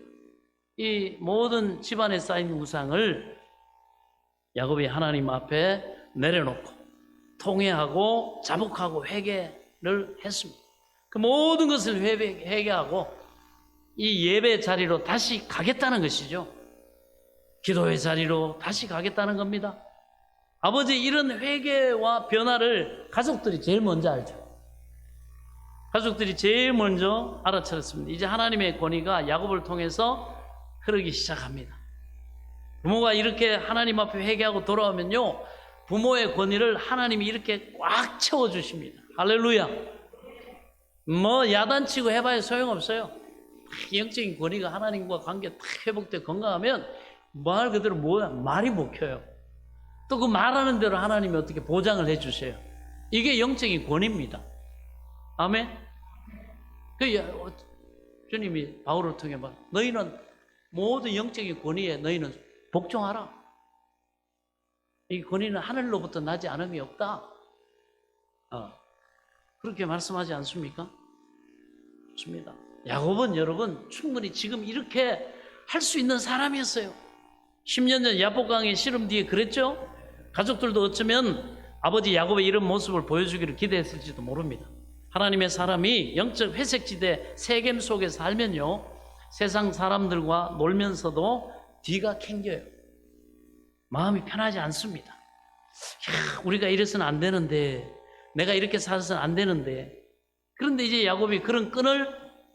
이 모든 집안에 쌓인 우상을 야곱이 하나님 앞에 내려놓고 통회하고 자복하고 회개를 했습니다. 그 모든 것을 회개하고 이 예배 자리로 다시 가겠다는 것이죠. 기도의 자리로 다시 가겠다는 겁니다. 아버지, 이런 회개와 변화를 가족들이 제일 먼저 알죠. 가족들이 제일 먼저 알아차렸습니다. 이제 하나님의 권위가 야곱을 통해서 흐르기 시작합니다. 부모가 이렇게 하나님 앞에 회개하고 돌아오면요, 부모의 권위를 하나님이 이렇게 꽉 채워주십니다. 할렐루야. 뭐 야단치고 해봐야 소용없어요. 영적인 권위가 하나님과 관계 딱 회복돼 건강하면 말 그대로 말이 먹혀요. 또 그 말하는 대로 하나님이 어떻게 보장을 해주세요. 이게 영적인 권위입니다. 아멘. 주님이 바울을 통해 봐, 너희는 모든 영적인 권위에 너희는 복종하라. 이 권위는 하늘로부터 나지 않음이 없다. 그렇게 말씀하지 않습니까? 좋습니다. 야곱은 여러분 충분히 지금 이렇게 할 수 있는 사람이었어요. 10년 전 야복강의 씨름 뒤에 그랬죠? 가족들도 어쩌면 아버지 야곱의 이런 모습을 보여주기를 기대했을지도 모릅니다. 하나님의 사람이 영적 회색지대 세겜 속에 살면요, 세상 사람들과 놀면서도 뒤가 캥겨요. 마음이 편하지 않습니다. 우리가 이래서는 안 되는데, 내가 이렇게 살아서는 안 되는데. 그런데 이제 야곱이 그런 끈을,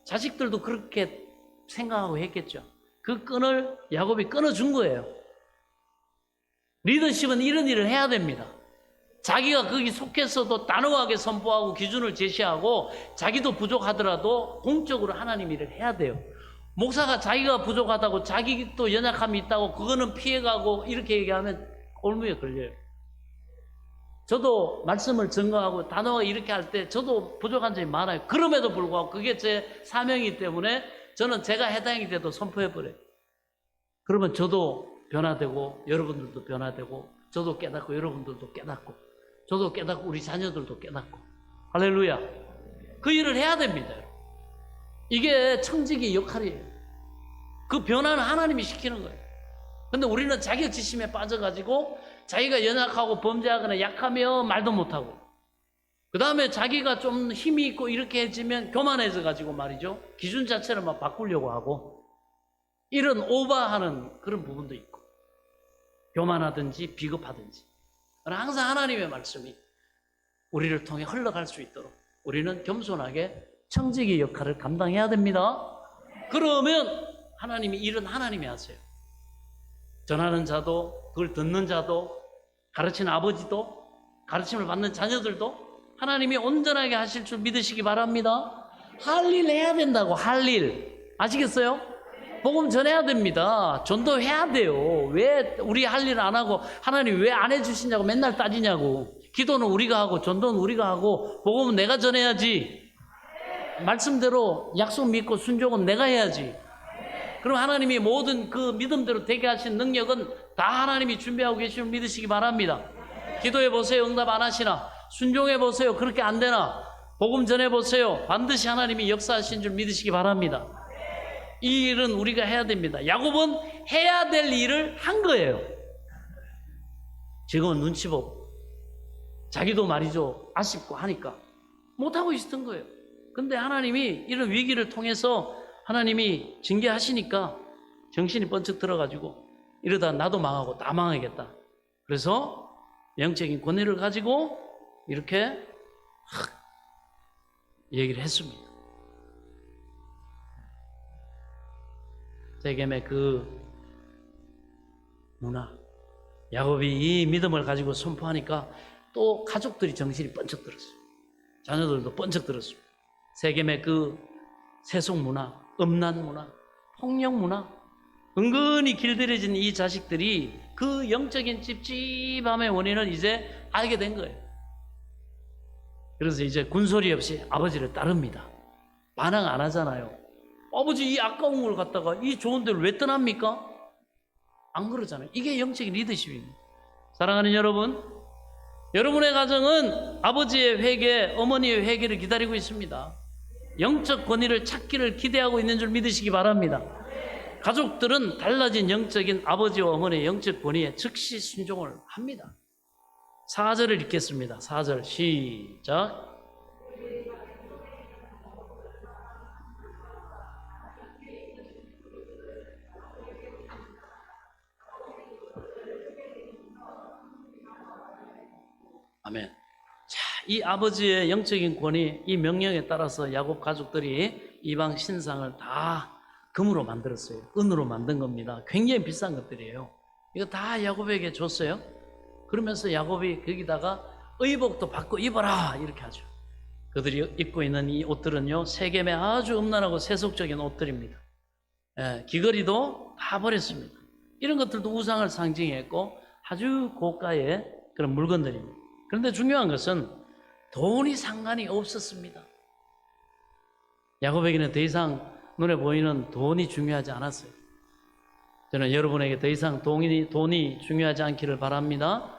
자식들도 그렇게 생각하고 했겠죠. 그 끈을 야곱이 끊어준 거예요. 리더십은 이런 일을 해야 됩니다. 자기가 거기 속해서도 단호하게 선포하고 기준을 제시하고 자기도 부족하더라도 공적으로 하나님 일을 해야 돼요. 목사가 자기가 부족하다고 자기도 연약함이 있다고 그거는 피해가고 이렇게 얘기하면 올무에 걸려요. 저도 말씀을 증거하고 단호하게 이렇게 할 때 저도 부족한 점이 많아요. 그럼에도 불구하고 그게 제 사명이기 때문에 저는 제가 해당이 돼도 선포해버려요. 그러면 저도 변화되고 여러분들도 변화되고 저도 깨닫고 여러분들도 깨닫고 저도 깨닫고 우리 자녀들도 깨닫고 할렐루야. 그 일을 해야 됩니다. 이게 청지기의 역할이에요. 그 변화는 하나님이 시키는 거예요. 근데 우리는 자격지심에 빠져가지고 자기가 연약하고 범죄하거나 약하며 말도 못하고 그 다음에 자기가 좀 힘이 있고 이렇게 해지면 교만해져 가지고 말이죠. 기준 자체를 막 바꾸려고 하고 이런 오버하는 그런 부분도 있고 교만하든지 비겁하든지 항상 하나님의 말씀이 우리를 통해 흘러갈 수 있도록 우리는 겸손하게 청지기 역할을 감당해야 됩니다. 그러면 하나님이 일은 하나님이 하세요. 전하는 자도 그걸 듣는 자도 가르치는 아버지도 가르침을 받는 자녀들도 하나님이 온전하게 하실 줄 믿으시기 바랍니다. 할 일 해야 된다고. 할 일 아시겠어요? 복음 전해야 됩니다. 전도해야 돼요. 왜 우리 할 일 안 하고 하나님 왜 안 해주시냐고 맨날 따지냐고. 기도는 우리가 하고 전도는 우리가 하고 복음은 내가 전해야지. 말씀대로 약속 믿고 순종은 내가 해야지. 그럼 하나님이 모든 그 믿음대로 되게 하신 능력은 다 하나님이 준비하고 계시는 믿으시기 바랍니다. 기도해 보세요. 응답 안 하시나? 순종해 보세요. 그렇게 안 되나? 복음 전해 보세요. 반드시 하나님이 역사하신 줄 믿으시기 바랍니다. 이 일은 우리가 해야 됩니다. 야곱은 해야 될 일을 한 거예요. 지금은 눈치 보고 자기도 말이죠. 아쉽고 하니까 못하고 있었던 거예요. 근데 하나님이 이런 위기를 통해서 하나님이 징계하시니까 정신이 번쩍 들어가지고 이러다 나도 망하고 다 망하겠다. 그래서 영적인 권위를 가지고 이렇게 얘기를 했습니다. 세겜의 그 문화, 야곱이 이 믿음을 가지고 선포하니까 또 가족들이 정신이 번쩍 들었어요. 자녀들도 번쩍 들었습니다. 세겜의 그 세속 문화, 음란 문화, 폭력 문화, 은근히 길들여진 이 자식들이 그 영적인 찝찝함의 원인을 이제 알게 된 거예요. 그래서 이제 군소리 없이 아버지를 따릅니다. 반항 안 하잖아요. 아버지 이 아까운 걸 갖다가 이 좋은 데를 왜 떠납니까? 안 그러잖아요. 이게 영적인 리더십입니다. 사랑하는 여러분, 여러분의 가정은 아버지의 회개, 어머니의 회개를 기다리고 있습니다. 영적 권위를 찾기를 기대하고 있는 줄 믿으시기 바랍니다. 가족들은 달라진 영적인 아버지와 어머니의 영적 권위에 즉시 순종을 합니다. 4절을 읽겠습니다. 4절 시작. 아멘. 자, 이 아버지의 영적인 권위, 이 명령에 따라서 야곱 가족들이 이방 신상을 다 금으로 만들었어요. 은으로 만든 겁니다. 굉장히 비싼 것들이에요. 이거 다 야곱에게 줬어요. 그러면서 야곱이 거기다가 의복도 받고 입어라 이렇게 하죠. 그들이 입고 있는 이 옷들은요, 세겜의 아주 음란하고 세속적인 옷들입니다. 귀걸이도 다 버렸습니다. 이런 것들도 우상을 상징했고 아주 고가의 그런 물건들입니다. 그런데 중요한 것은 돈이 상관이 없었습니다. 야곱에게는 더 이상 눈에 보이는 돈이 중요하지 않았어요. 저는 여러분에게 더 이상 돈이 중요하지 않기를 바랍니다.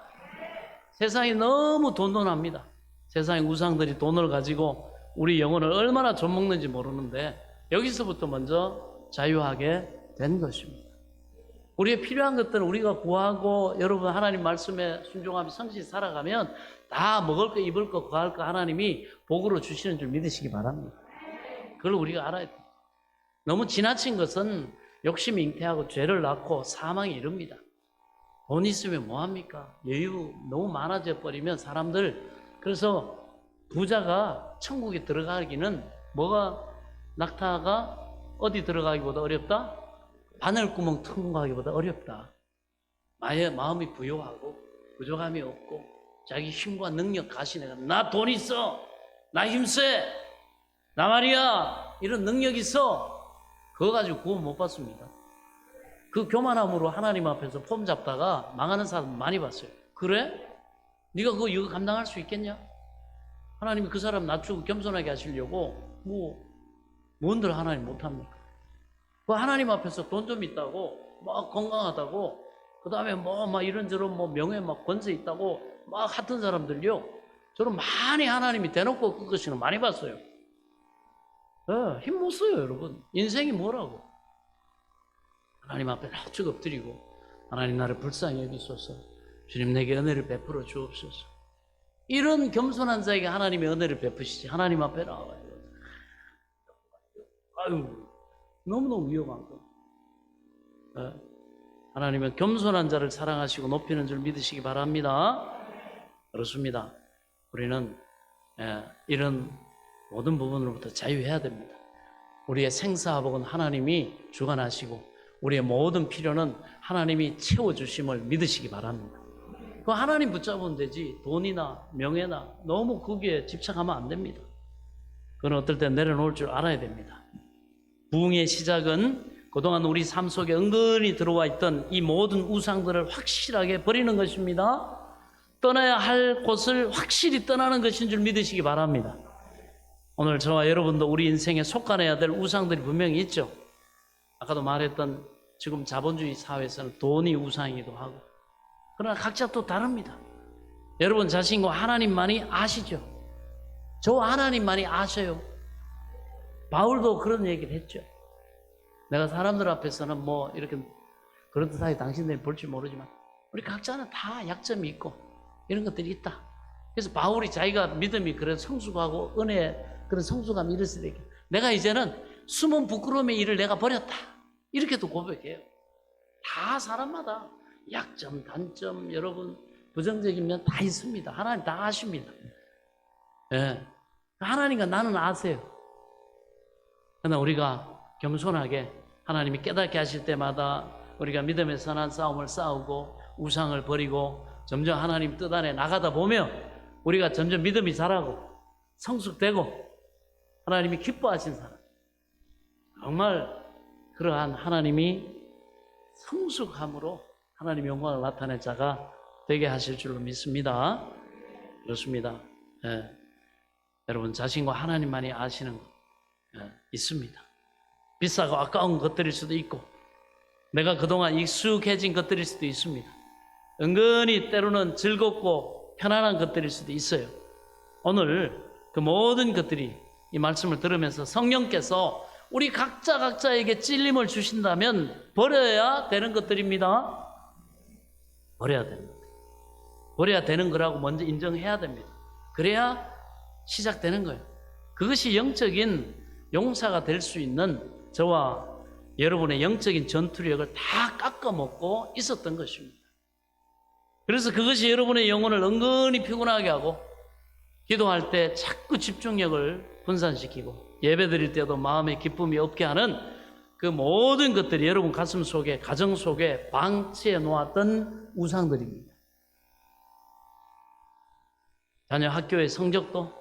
세상이 너무 돈돈합니다. 세상의 우상들이 돈을 가지고 우리 영혼을 얼마나 좀먹는지 모르는데 여기서부터 먼저 자유하게 된 것입니다. 우리의 필요한 것들은 우리가 구하고 여러분 하나님 말씀에 순종하며 성실히 살아가면 다 먹을 거 입을 거 구할 거 하나님이 복으로 주시는 줄 믿으시기 바랍니다. 그걸 우리가 알아야 돼요. 너무 지나친 것은 욕심이 잉태하고 죄를 낳고 사망에 이릅니다. 돈 있으면 뭐합니까? 여유 너무 많아져 버리면 사람들, 그래서 부자가 천국에 들어가기는 뭐가, 낙타가 어디 들어가기보다 어렵다? 바늘구멍 통과하기보다 어렵다. 마음이 부요하고 부족함이 없고 자기 힘과 능력 가시네가 나 돈 있어, 나 힘세, 나 말이야 이런 능력 있어, 그거 가지고 구원 못 받습니다. 그 교만함으로 하나님 앞에서 폼 잡다가 망하는 사람 많이 봤어요. 그래? 네가 이거 감당할 수 있겠냐? 하나님이 그 사람 낮추고 겸손하게 하시려고 뭔들 하나님 못합니까? 그 하나님 앞에서 돈 좀 있다고 막 건강하다고, 그 다음에 막 이런저런 명예 막 권세 있다고 막 하던 사람들요, 저는 많이 하나님이 대놓고 끄끄시는 많이 봤어요. 힘 못 써요, 여러분. 인생이 뭐라고? 하나님 앞에 쭉 엎드리고, 하나님 나를 불쌍히 여기소서, 주님 내게 은혜를 베풀어 주옵소서. 이런 겸손한 자에게 하나님의 은혜를 베푸시지, 하나님 앞에 나와요. 아유, 너무너무 위험한 거. 하나님은 겸손한 자를 사랑하시고 높이는 줄 믿으시기 바랍니다. 그렇습니다. 우리는 이런 모든 부분으로부터 자유해야 됩니다. 우리의 생사복은 하나님이 주관하시고 우리의 모든 필요는 하나님이 채워주심을 믿으시기 바랍니다. 그 하나님 붙잡으면 되지, 돈이나 명예나 너무 거기에 집착하면 안 됩니다. 그건 어떨 때 내려놓을 줄 알아야 됩니다. 부흥의 시작은 그동안 우리 삶 속에 은근히 들어와 있던 이 모든 우상들을 확실하게 버리는 것입니다. 떠나야 할 곳을 확실히 떠나는 것인 줄 믿으시기 바랍니다. 오늘 저와 여러분도 우리 인생에 속아내야 될 우상들이 분명히 있죠. 아까도 말했던 지금 자본주의 사회에서는 돈이 우상이기도 하고, 그러나 각자 또 다릅니다. 여러분 자신과 하나님만이 아시죠? 저 하나님만이 아셔요. 바울도 그런 얘기를 했죠. 내가 사람들 앞에서는 이렇게 그렇듯하게 당신들이 볼지 모르지만 우리 각자는 다 약점이 있고 이런 것들이 있다. 그래서 바울이 자기가 믿음이 그래도 성숙하고 은혜 그런 성숙함이 이랬을 때 내가 이제는 숨은 부끄러움의 일을 내가 버렸다, 이렇게도 고백해요. 다 사람마다 약점, 단점, 여러분 부정적인 면 다 있습니다. 하나님 다 아십니다. 하나님과 나는 아세요. 그러나 우리가 겸손하게 하나님이 깨닫게 하실 때마다 우리가 믿음의 선한 싸움을 싸우고 우상을 버리고 점점 하나님 뜻 안에 나가다 보면 우리가 점점 믿음이 자라고 성숙되고 하나님이 기뻐하신 사람, 정말 그러한 하나님이 성숙함으로 하나님의 영광을 나타낼 자가 되게 하실 줄로 믿습니다. 그렇습니다. 여러분 자신과 하나님만이 아시는 것 있습니다. 비싸고 아까운 것들일 수도 있고 내가 그동안 익숙해진 것들일 수도 있습니다. 은근히 때로는 즐겁고 편안한 것들일 수도 있어요. 오늘 그 모든 것들이 이 말씀을 들으면서 성령께서 우리 각자에게 찔림을 주신다면 버려야 되는 것들입니다. 버려야 됩니다. 버려야 되는 거라고 먼저 인정해야 됩니다. 그래야 시작되는 거예요. 그것이 영적인 용사가 될 수 있는 저와 여러분의 영적인 전투력을 다 깎아먹고 있었던 것입니다. 그래서 그것이 여러분의 영혼을 은근히 피곤하게 하고 기도할 때 자꾸 집중력을 분산시키고 예배 드릴 때도 마음에 기쁨이 없게 하는 그 모든 것들이 여러분 가슴 속에, 가정 속에 방치해 놓았던 우상들입니다. 자녀 학교의 성적도,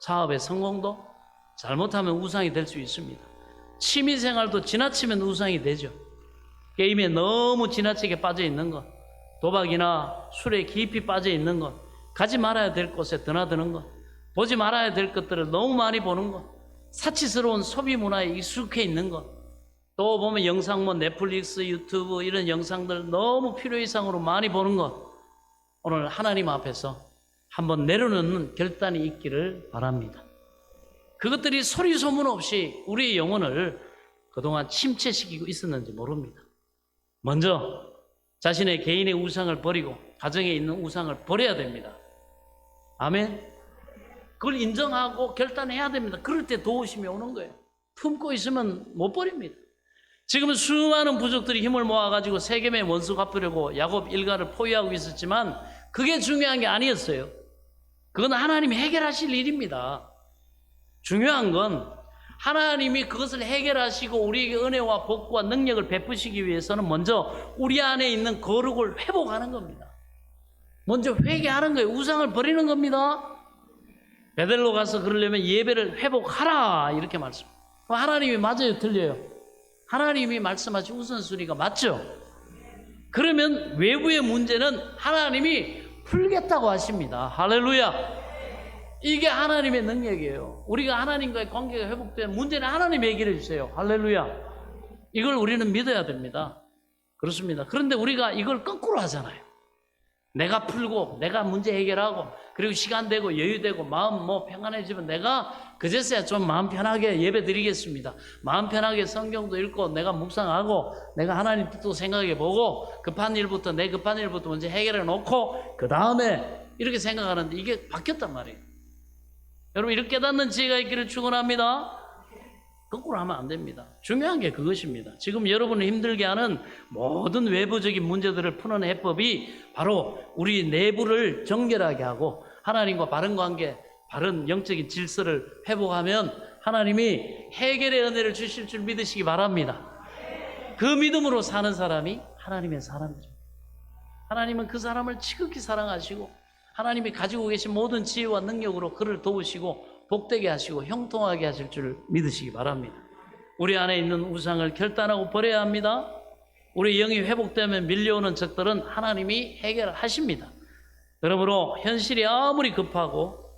사업의 성공도 잘못하면 우상이 될 수 있습니다. 취미생활도 지나치면 우상이 되죠. 게임에 너무 지나치게 빠져 있는 것, 도박이나 술에 깊이 빠져 있는 것, 가지 말아야 될 곳에 드나드는 것, 보지 말아야 될 것들을 너무 많이 보는 것, 사치스러운 소비 문화에 익숙해 있는 것, 또 보면 영상 넷플릭스, 유튜브 이런 영상들 너무 필요 이상으로 많이 보는 것, 오늘 하나님 앞에서 한번 내려놓는 결단이 있기를 바랍니다. 그것들이 소리 소문 없이 우리의 영혼을 그동안 침체시키고 있었는지 모릅니다. 먼저 자신의 개인의 우상을 버리고 가정에 있는 우상을 버려야 됩니다. 아멘. 그걸 인정하고 결단해야 됩니다. 그럴 때 도우심이 오는 거예요. 품고 있으면 못 버립니다. 지금 수많은 부족들이 힘을 모아가지고 세겜의 원수 갚으려고 야곱 일가를 포위하고 있었지만 그게 중요한 게 아니었어요. 그건 하나님이 해결하실 일입니다. 중요한 건 하나님이 그것을 해결하시고 우리에게 은혜와 복과 능력을 베푸시기 위해서는 먼저 우리 안에 있는 거룩을 회복하는 겁니다. 먼저 회개하는 거예요. 우상을 버리는 겁니다. 베델로 가서 그러려면 예배를 회복하라 이렇게 말씀. 하나님이 맞아요, 틀려요? 하나님이 말씀하신 우선순위가 맞죠? 그러면 외부의 문제는 하나님이 풀겠다고 하십니다. 할렐루야. 이게 하나님의 능력이에요. 우리가 하나님과의 관계가 회복되면 문제는 하나님이 해결해 주세요. 할렐루야. 이걸 우리는 믿어야 됩니다. 그렇습니다. 그런데 우리가 이걸 거꾸로 하잖아요. 내가 풀고 내가 문제 해결하고 그리고 시간 되고 여유 되고 마음 평안해지면 내가 그제서야 좀 마음 편하게 예배 드리겠습니다. 마음 편하게 성경도 읽고 내가 묵상하고 내가 하나님 뜻도 생각해 보고 급한 일부터 먼저 해결해 놓고 그 다음에 이렇게 생각하는데 이게 바뀌었단 말이에요. 여러분 이렇게 깨닫는 지혜가 있기를 축원합니다. 거꾸로 하면 안 됩니다. 중요한 게 그것입니다. 지금 여러분을 힘들게 하는 모든 외부적인 문제들을 푸는 해법이 바로 우리 내부를 정결하게 하고 하나님과 바른 관계, 바른 영적인 질서를 회복하면 하나님이 해결의 은혜를 주실 줄 믿으시기 바랍니다. 그 믿음으로 사는 사람이 하나님의 사람이죠. 하나님은 그 사람을 지극히 사랑하시고 하나님이 가지고 계신 모든 지혜와 능력으로 그를 도우시고 복되게 하시고 형통하게 하실 줄 믿으시기 바랍니다. 우리 안에 있는 우상을 결단하고 버려야 합니다. 우리 영이 회복되면 밀려오는 적들은 하나님이 해결하십니다. 그러므로 현실이 아무리 급하고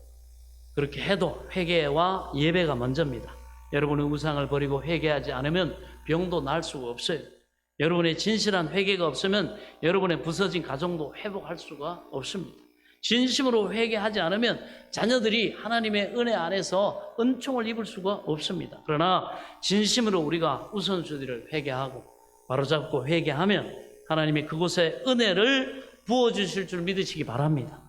그렇게 해도 회개와 예배가 먼저입니다. 여러분의 우상을 버리고 회개하지 않으면 병도 날 수가 없어요. 여러분의 진실한 회개가 없으면 여러분의 부서진 가정도 회복할 수가 없습니다. 진심으로 회개하지 않으면 자녀들이 하나님의 은혜 안에서 은총을 입을 수가 없습니다. 그러나 진심으로 우리가 우선순위를 회개하고 바로잡고 회개하면 하나님이 그곳에 은혜를 부어주실 줄 믿으시기 바랍니다.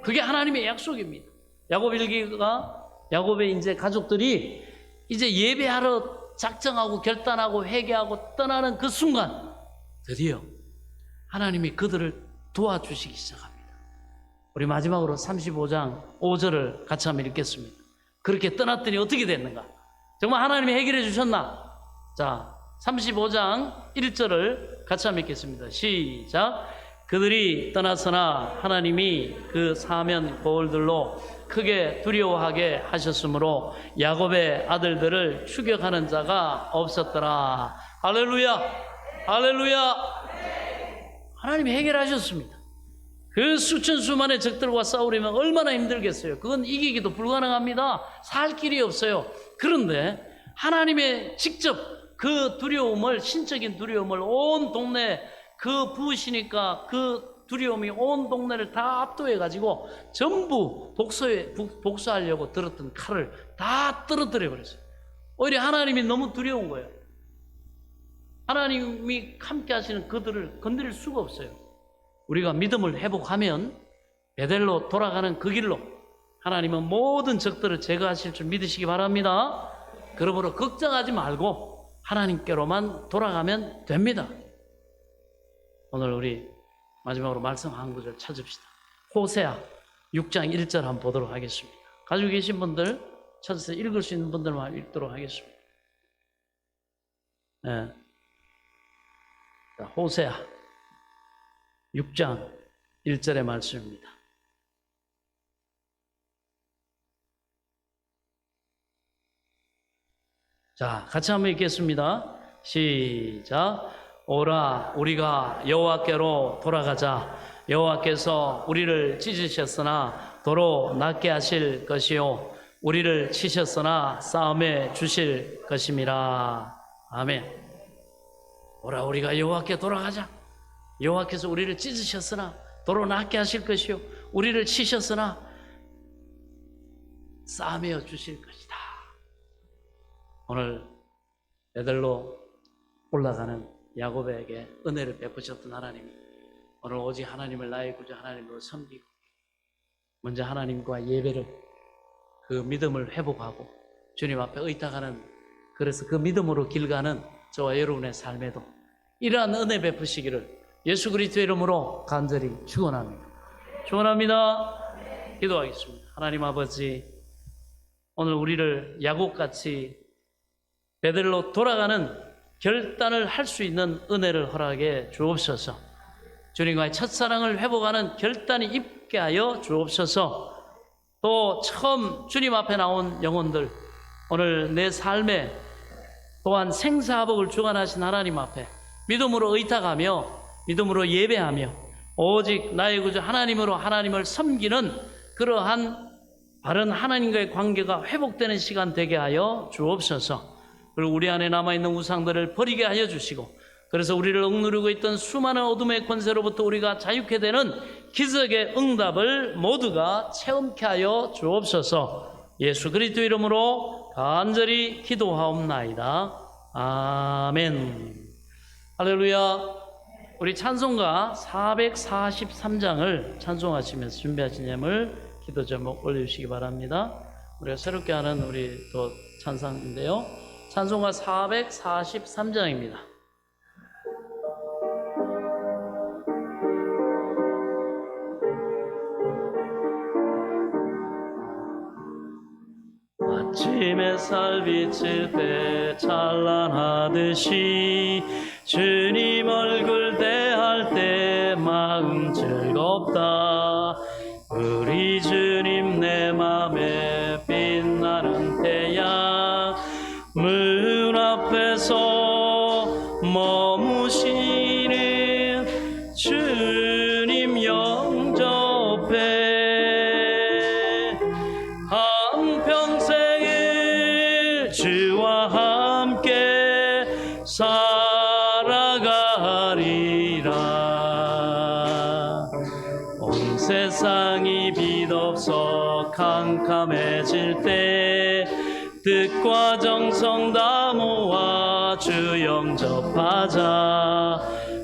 그게 하나님의 약속입니다. 야곱의 이제 가족들이 이제 예배하러 작정하고 결단하고 회개하고 떠나는 그 순간 드디어 하나님이 그들을 도와주시기 시작합니다. 우리 마지막으로 35장 5절을 같이 한번 읽겠습니다. 그렇게 떠났더니 어떻게 됐는가? 정말 하나님이 해결해 주셨나? 자, 35장 1절을 같이 한번 읽겠습니다. 시작. 그들이 떠났으나 하나님이 그 사면 거울들로 크게 두려워하게 하셨으므로 야곱의 아들들을 추격하는 자가 없었더라. 할렐루야! 할렐루야! 하나님이 해결하셨습니다. 그 수천 수만의 적들과 싸우려면 얼마나 힘들겠어요. 그건 이기기도 불가능합니다. 살 길이 없어요. 그런데 하나님의 직접 그 두려움을, 신적인 두려움을 온 동네 그 부으시니까 그 두려움이 온 동네를 다 압도해가지고 전부 복수하려고 들었던 칼을 다 떨어뜨려 버렸어요. 오히려 하나님이 너무 두려운 거예요. 하나님이 함께 하시는 그들을 건드릴 수가 없어요. 우리가 믿음을 회복하면 베델로 돌아가는 그 길로 하나님은 모든 적들을 제거하실 줄 믿으시기 바랍니다. 그러므로 걱정하지 말고 하나님께로만 돌아가면 됩니다. 오늘 우리 마지막으로 말씀 한 구절 찾읍시다. 호세아 6장 1절 한번 보도록 하겠습니다. 가지고 계신 분들 찾아서 읽을 수 있는 분들만 읽도록 하겠습니다. 네. 자, 호세아 6장 1절의 말씀입니다. 자, 같이 한번 읽겠습니다. 시작. 오라 우리가 여호와께로 돌아가자. 여호와께서 우리를 찢으셨으나 도로 낫게 하실 것이요 우리를 치셨으나 싸움에 주실 것임이라. 아멘. 오라 우리가 여호와께 돌아가자. 여호와께서 우리를 찢으셨으나 도로 낫게 하실 것이요 우리를 치셨으나 싸매어 주실 것이다. 오늘 베들로 올라가는 야곱에게 은혜를 베푸셨던 하나님이 오늘 오직 하나님을 나의 구주 하나님으로 섬기고 먼저 하나님과 예배를 그 믿음을 회복하고 주님 앞에 의탁하는, 그래서 그 믿음으로 길 가는 저와 여러분의 삶에도 이러한 은혜 베푸시기를 예수 그리스도의 이름으로 간절히 축원합니다. 축원합니다. 기도하겠습니다. 하나님 아버지, 오늘 우리를 야곱같이 베들로 돌아가는 결단을 할 수 있는 은혜를 허락해 주옵소서. 주님과의 첫사랑을 회복하는 결단이 있게 하여 주옵소서. 또 처음 주님 앞에 나온 영혼들, 오늘 내 삶에 또한 생사화복을 주관하신 하나님 앞에 믿음으로 의탁하며 믿음으로 예배하며 오직 나의 구주 하나님으로 하나님을 섬기는 그러한 바른 하나님과의 관계가 회복되는 시간 되게 하여 주옵소서. 그리고 우리 안에 남아있는 우상들을 버리게 하여 주시고, 그래서 우리를 억누르고 있던 수많은 어둠의 권세로부터 우리가 자유케 되는 기적의 응답을 모두가 체험케 하여 주옵소서. 예수 그리스도 이름으로 간절히 기도하옵나이다. 아멘. 할렐루야. 우리 찬송가 443장을 찬송하시면서 준비하신 예물 기도 제목 올려주시기 바랍니다. 우리가 새롭게 하는 우리 또 찬송인데요, 찬송가 443장입니다. 아침 햇살 비칠 때 찬란하듯이 주님 얼굴 대할 때 마음 즐겁다. 우리 주님 내 맘에 빛나는 태양, 문 앞에서 머무시는 주님 영접해. 한평생을 주와 함께 살아가리라. 온 세상이 빛없어 캄캄해질 때 뜻과 정성 다 모아 주 영접하자.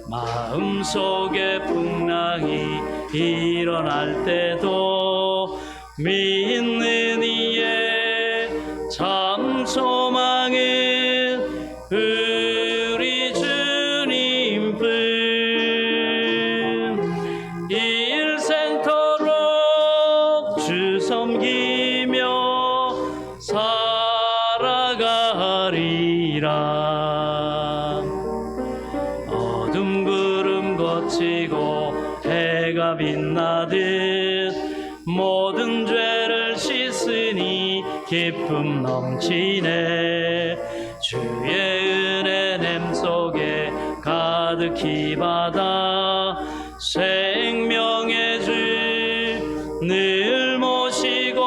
마음속에 풍랑이 일어날 때도 믿는 이의 참 소망은 우리 주님뿐. 일생토록 주 섬기며 살아가리라. 어둠 구름 거치고 해가 빛나듯 모든 죄를 씻으니 기쁨 넘치네. 주의 은혜 냄 속에 가득히 받아 생명의 주 늘 모시고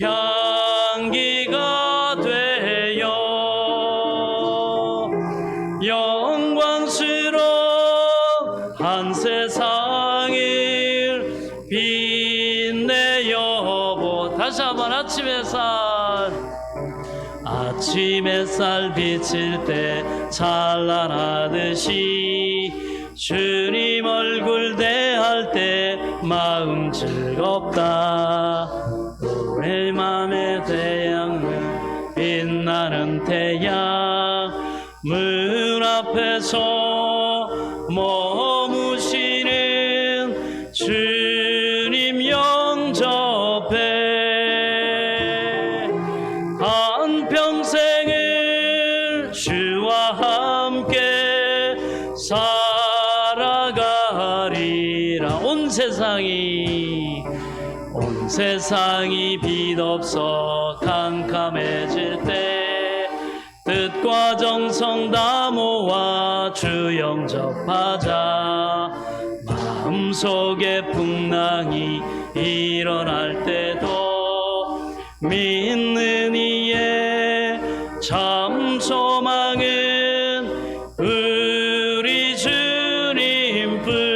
향기가 되어 영광스러운 한 세상을 빛내어 다시 한번 아침 햇살 비칠 때 찬란하듯이 주님 얼굴 대할 때 마음 즐겁다. 우리 맘의 태양은 빛나는 태양, 문 앞에서 머무시는 주님 영접해. 한평생을 주와 함께 살아가리라. 온 세상이 빛없어 캄캄해질 때 뜻과 정성 다 모아 주 영접하자. 마음속에 풍랑이 일어날 때도 믿는 이의 참 소망은 우리 주님뿐.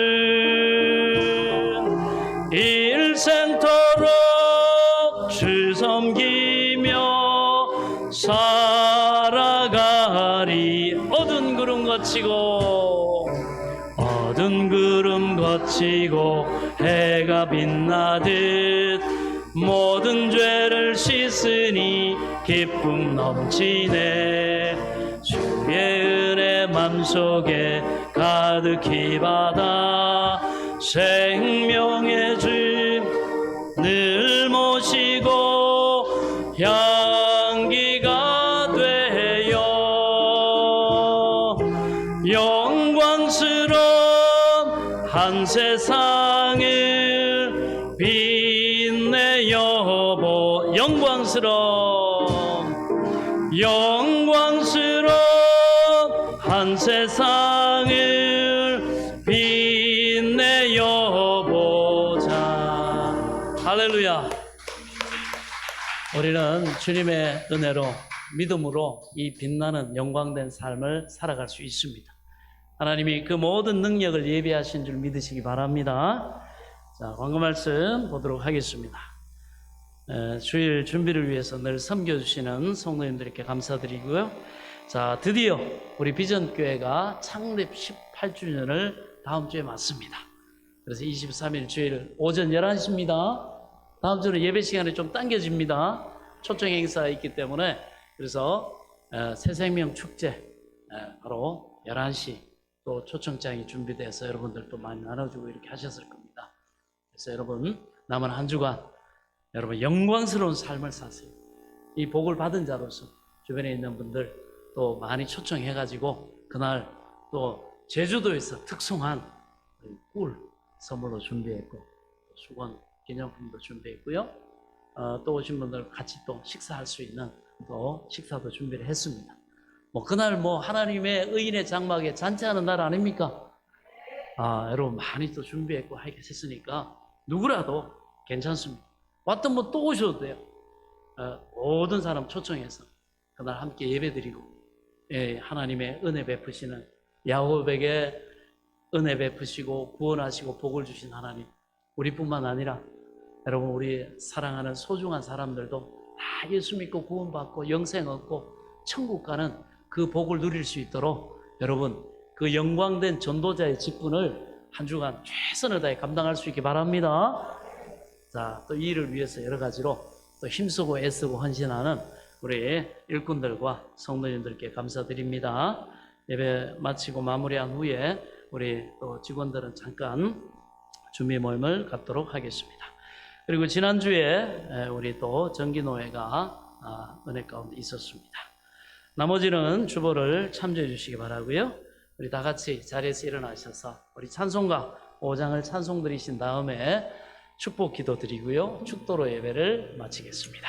일생토록 주 섬기며 살아가리. 어두운 구름 거치고 해가 빛나듯 모든 죄를 씻으니 기쁨 넘치네. 주의 은혜 맘속에 가득히 받아 생명의 주 늘 모시고 향기가 되어 영광스러운 한 세상을 빛내어 보. 영광스러운 한 세상을 빛내어 보자. 할렐루야. 우리는 주님의 은혜로 믿음으로 이 빛나는 영광된 삶을 살아갈 수 있습니다. 하나님이 그 모든 능력을 예비하신 줄 믿으시기 바랍니다. 자, 광고 말씀 보도록 하겠습니다. 주일 준비를 위해서 늘 섬겨주시는 성도님들께 감사드리고요. 자, 드디어 우리 비전교회가 창립 18주년을 다음 주에 맞습니다. 그래서 23일 주일 오전 11시입니다. 다음 주는 예배 시간이 좀 당겨집니다. 초청 행사가 있기 때문에. 그래서 새생명 축제 바로 11시 또 초청장이 준비돼서 여러분들도 많이 나눠주고 이렇게 하셨을 겁니다. 그래서 여러분 남은 한 주간 여러분 영광스러운 삶을 사세요. 이 복을 받은 자로서 주변에 있는 분들 또 많이 초청해가지고 그날 또 제주도에서 특송한 꿀 선물로 준비했고 수건 기념품도 준비했고요. 또 오신 분들 같이 또 식사할 수 있는 또 식사도 준비를 했습니다. 그날 하나님의 의인의 장막에 잔치하는 날 아닙니까? 여러분 많이 또 준비했고 했으니까 누구라도 괜찮습니다. 왔던 분 또 오셔도 돼요. 모든 사람 초청해서 그날 함께 예배드리고 하나님의 은혜 베푸시는 야곱에게 은혜 베푸시고 구원하시고 복을 주신 하나님, 우리뿐만 아니라 여러분 우리 사랑하는 소중한 사람들도 다 예수 믿고 구원받고 영생 얻고 천국 가는 그 복을 누릴 수 있도록 여러분 그 영광된 전도자의 직분을 한 주간 최선을 다해 감당할 수 있기 바랍니다. 자, 또 이 일을 위해서 여러 가지로 또 힘쓰고 애쓰고 헌신하는 우리 일꾼들과 성도님들께 감사드립니다. 예배 마치고 마무리한 후에 우리 또 직원들은 잠깐 준비 모임을 갖도록 하겠습니다. 그리고 지난주에 우리 또 정기노회가 은혜 가운데 있었습니다. 나머지는 주보를 참조해 주시기 바라고요. 우리 다 같이 자리에서 일어나셔서 우리 찬송가 5장을 찬송 드리신 다음에 축복 기도 드리고요. 축도로 예배를 마치겠습니다.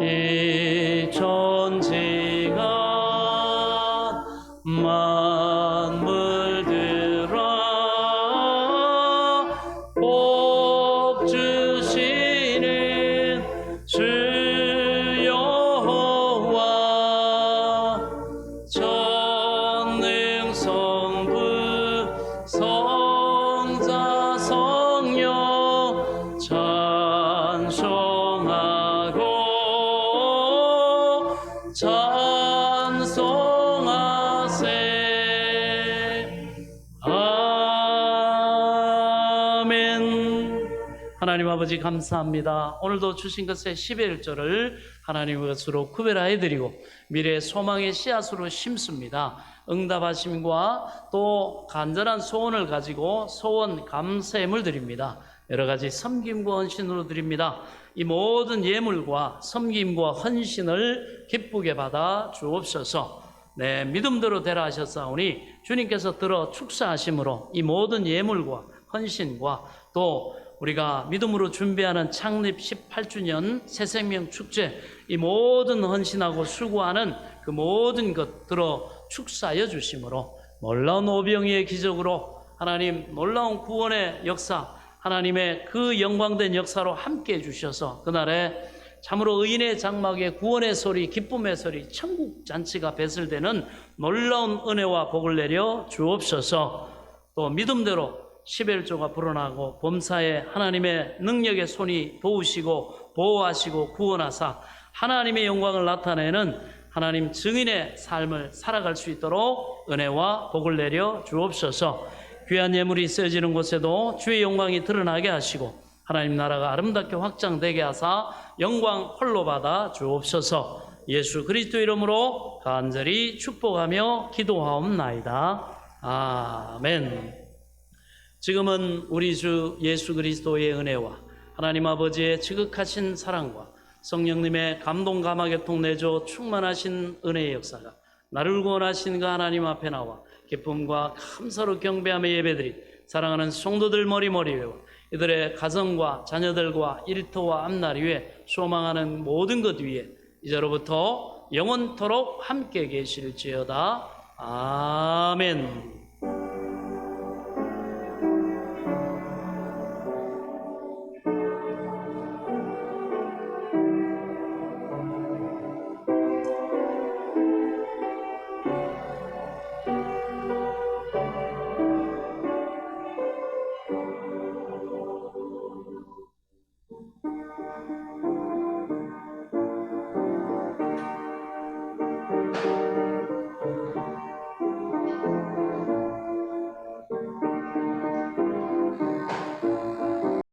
이 천지가 만물들아 복 주시는 주 여호와 전능 성부 성자 성령 찬송하고 찬송하세. 아멘. 하나님 아버지 감사합니다. 오늘도 주신 것의 11조를 하나님의 것으로 구별하여 드리고 미래의 소망의 씨앗으로 심습니다. 응답하심과 또 간절한 소원을 가지고 소원 감사함을 드립니다. 여러 가지 섬김과 헌신으로 드립니다. 이 모든 예물과 섬김과 헌신을 기쁘게 받아 주옵소서. 네, 믿음대로 되라 하셨사오니 주님께서 들어 축사하심으로 이 모든 예물과 헌신과 또 우리가 믿음으로 준비하는 창립 18주년 새생명 축제 이 모든 헌신하고 수고하는 그 모든 것 들어 축사하여 주심으로 놀라운 오병이의 기적으로 하나님 놀라운 구원의 역사 하나님의 그 영광된 역사로 함께 해주셔서 그날에 참으로 의인의 장막에 구원의 소리, 기쁨의 소리, 천국 잔치가 배설되는 놀라운 은혜와 복을 내려 주옵소서. 또 믿음대로 11조가 불어나고 범사에 하나님의 능력의 손이 도우시고 보호하시고 구원하사 하나님의 영광을 나타내는 하나님 증인의 삶을 살아갈 수 있도록 은혜와 복을 내려 주옵소서. 귀한 예물이 쓰여지는 곳에도 주의 영광이 드러나게 하시고 하나님 나라가 아름답게 확장되게 하사 영광 홀로 받아 주옵소서. 예수 그리스도 이름으로 간절히 축복하며 기도하옵나이다. 아멘. 지금은 우리 주 예수 그리스도의 은혜와 하나님 아버지의 지극하신 사랑과 성령님의 감동 감화교통 내조 충만하신 은혜의 역사가 나를 구원하신 그 하나님 앞에 나와 기쁨과 감사로 경배하며 예배드린 사랑하는 성도들 머리머리 외워 이들의 가정과 자녀들과 일터와 앞날 위에 소망하는 모든 것 위에 이제로부터 영원토록 함께 계실지어다. 아멘.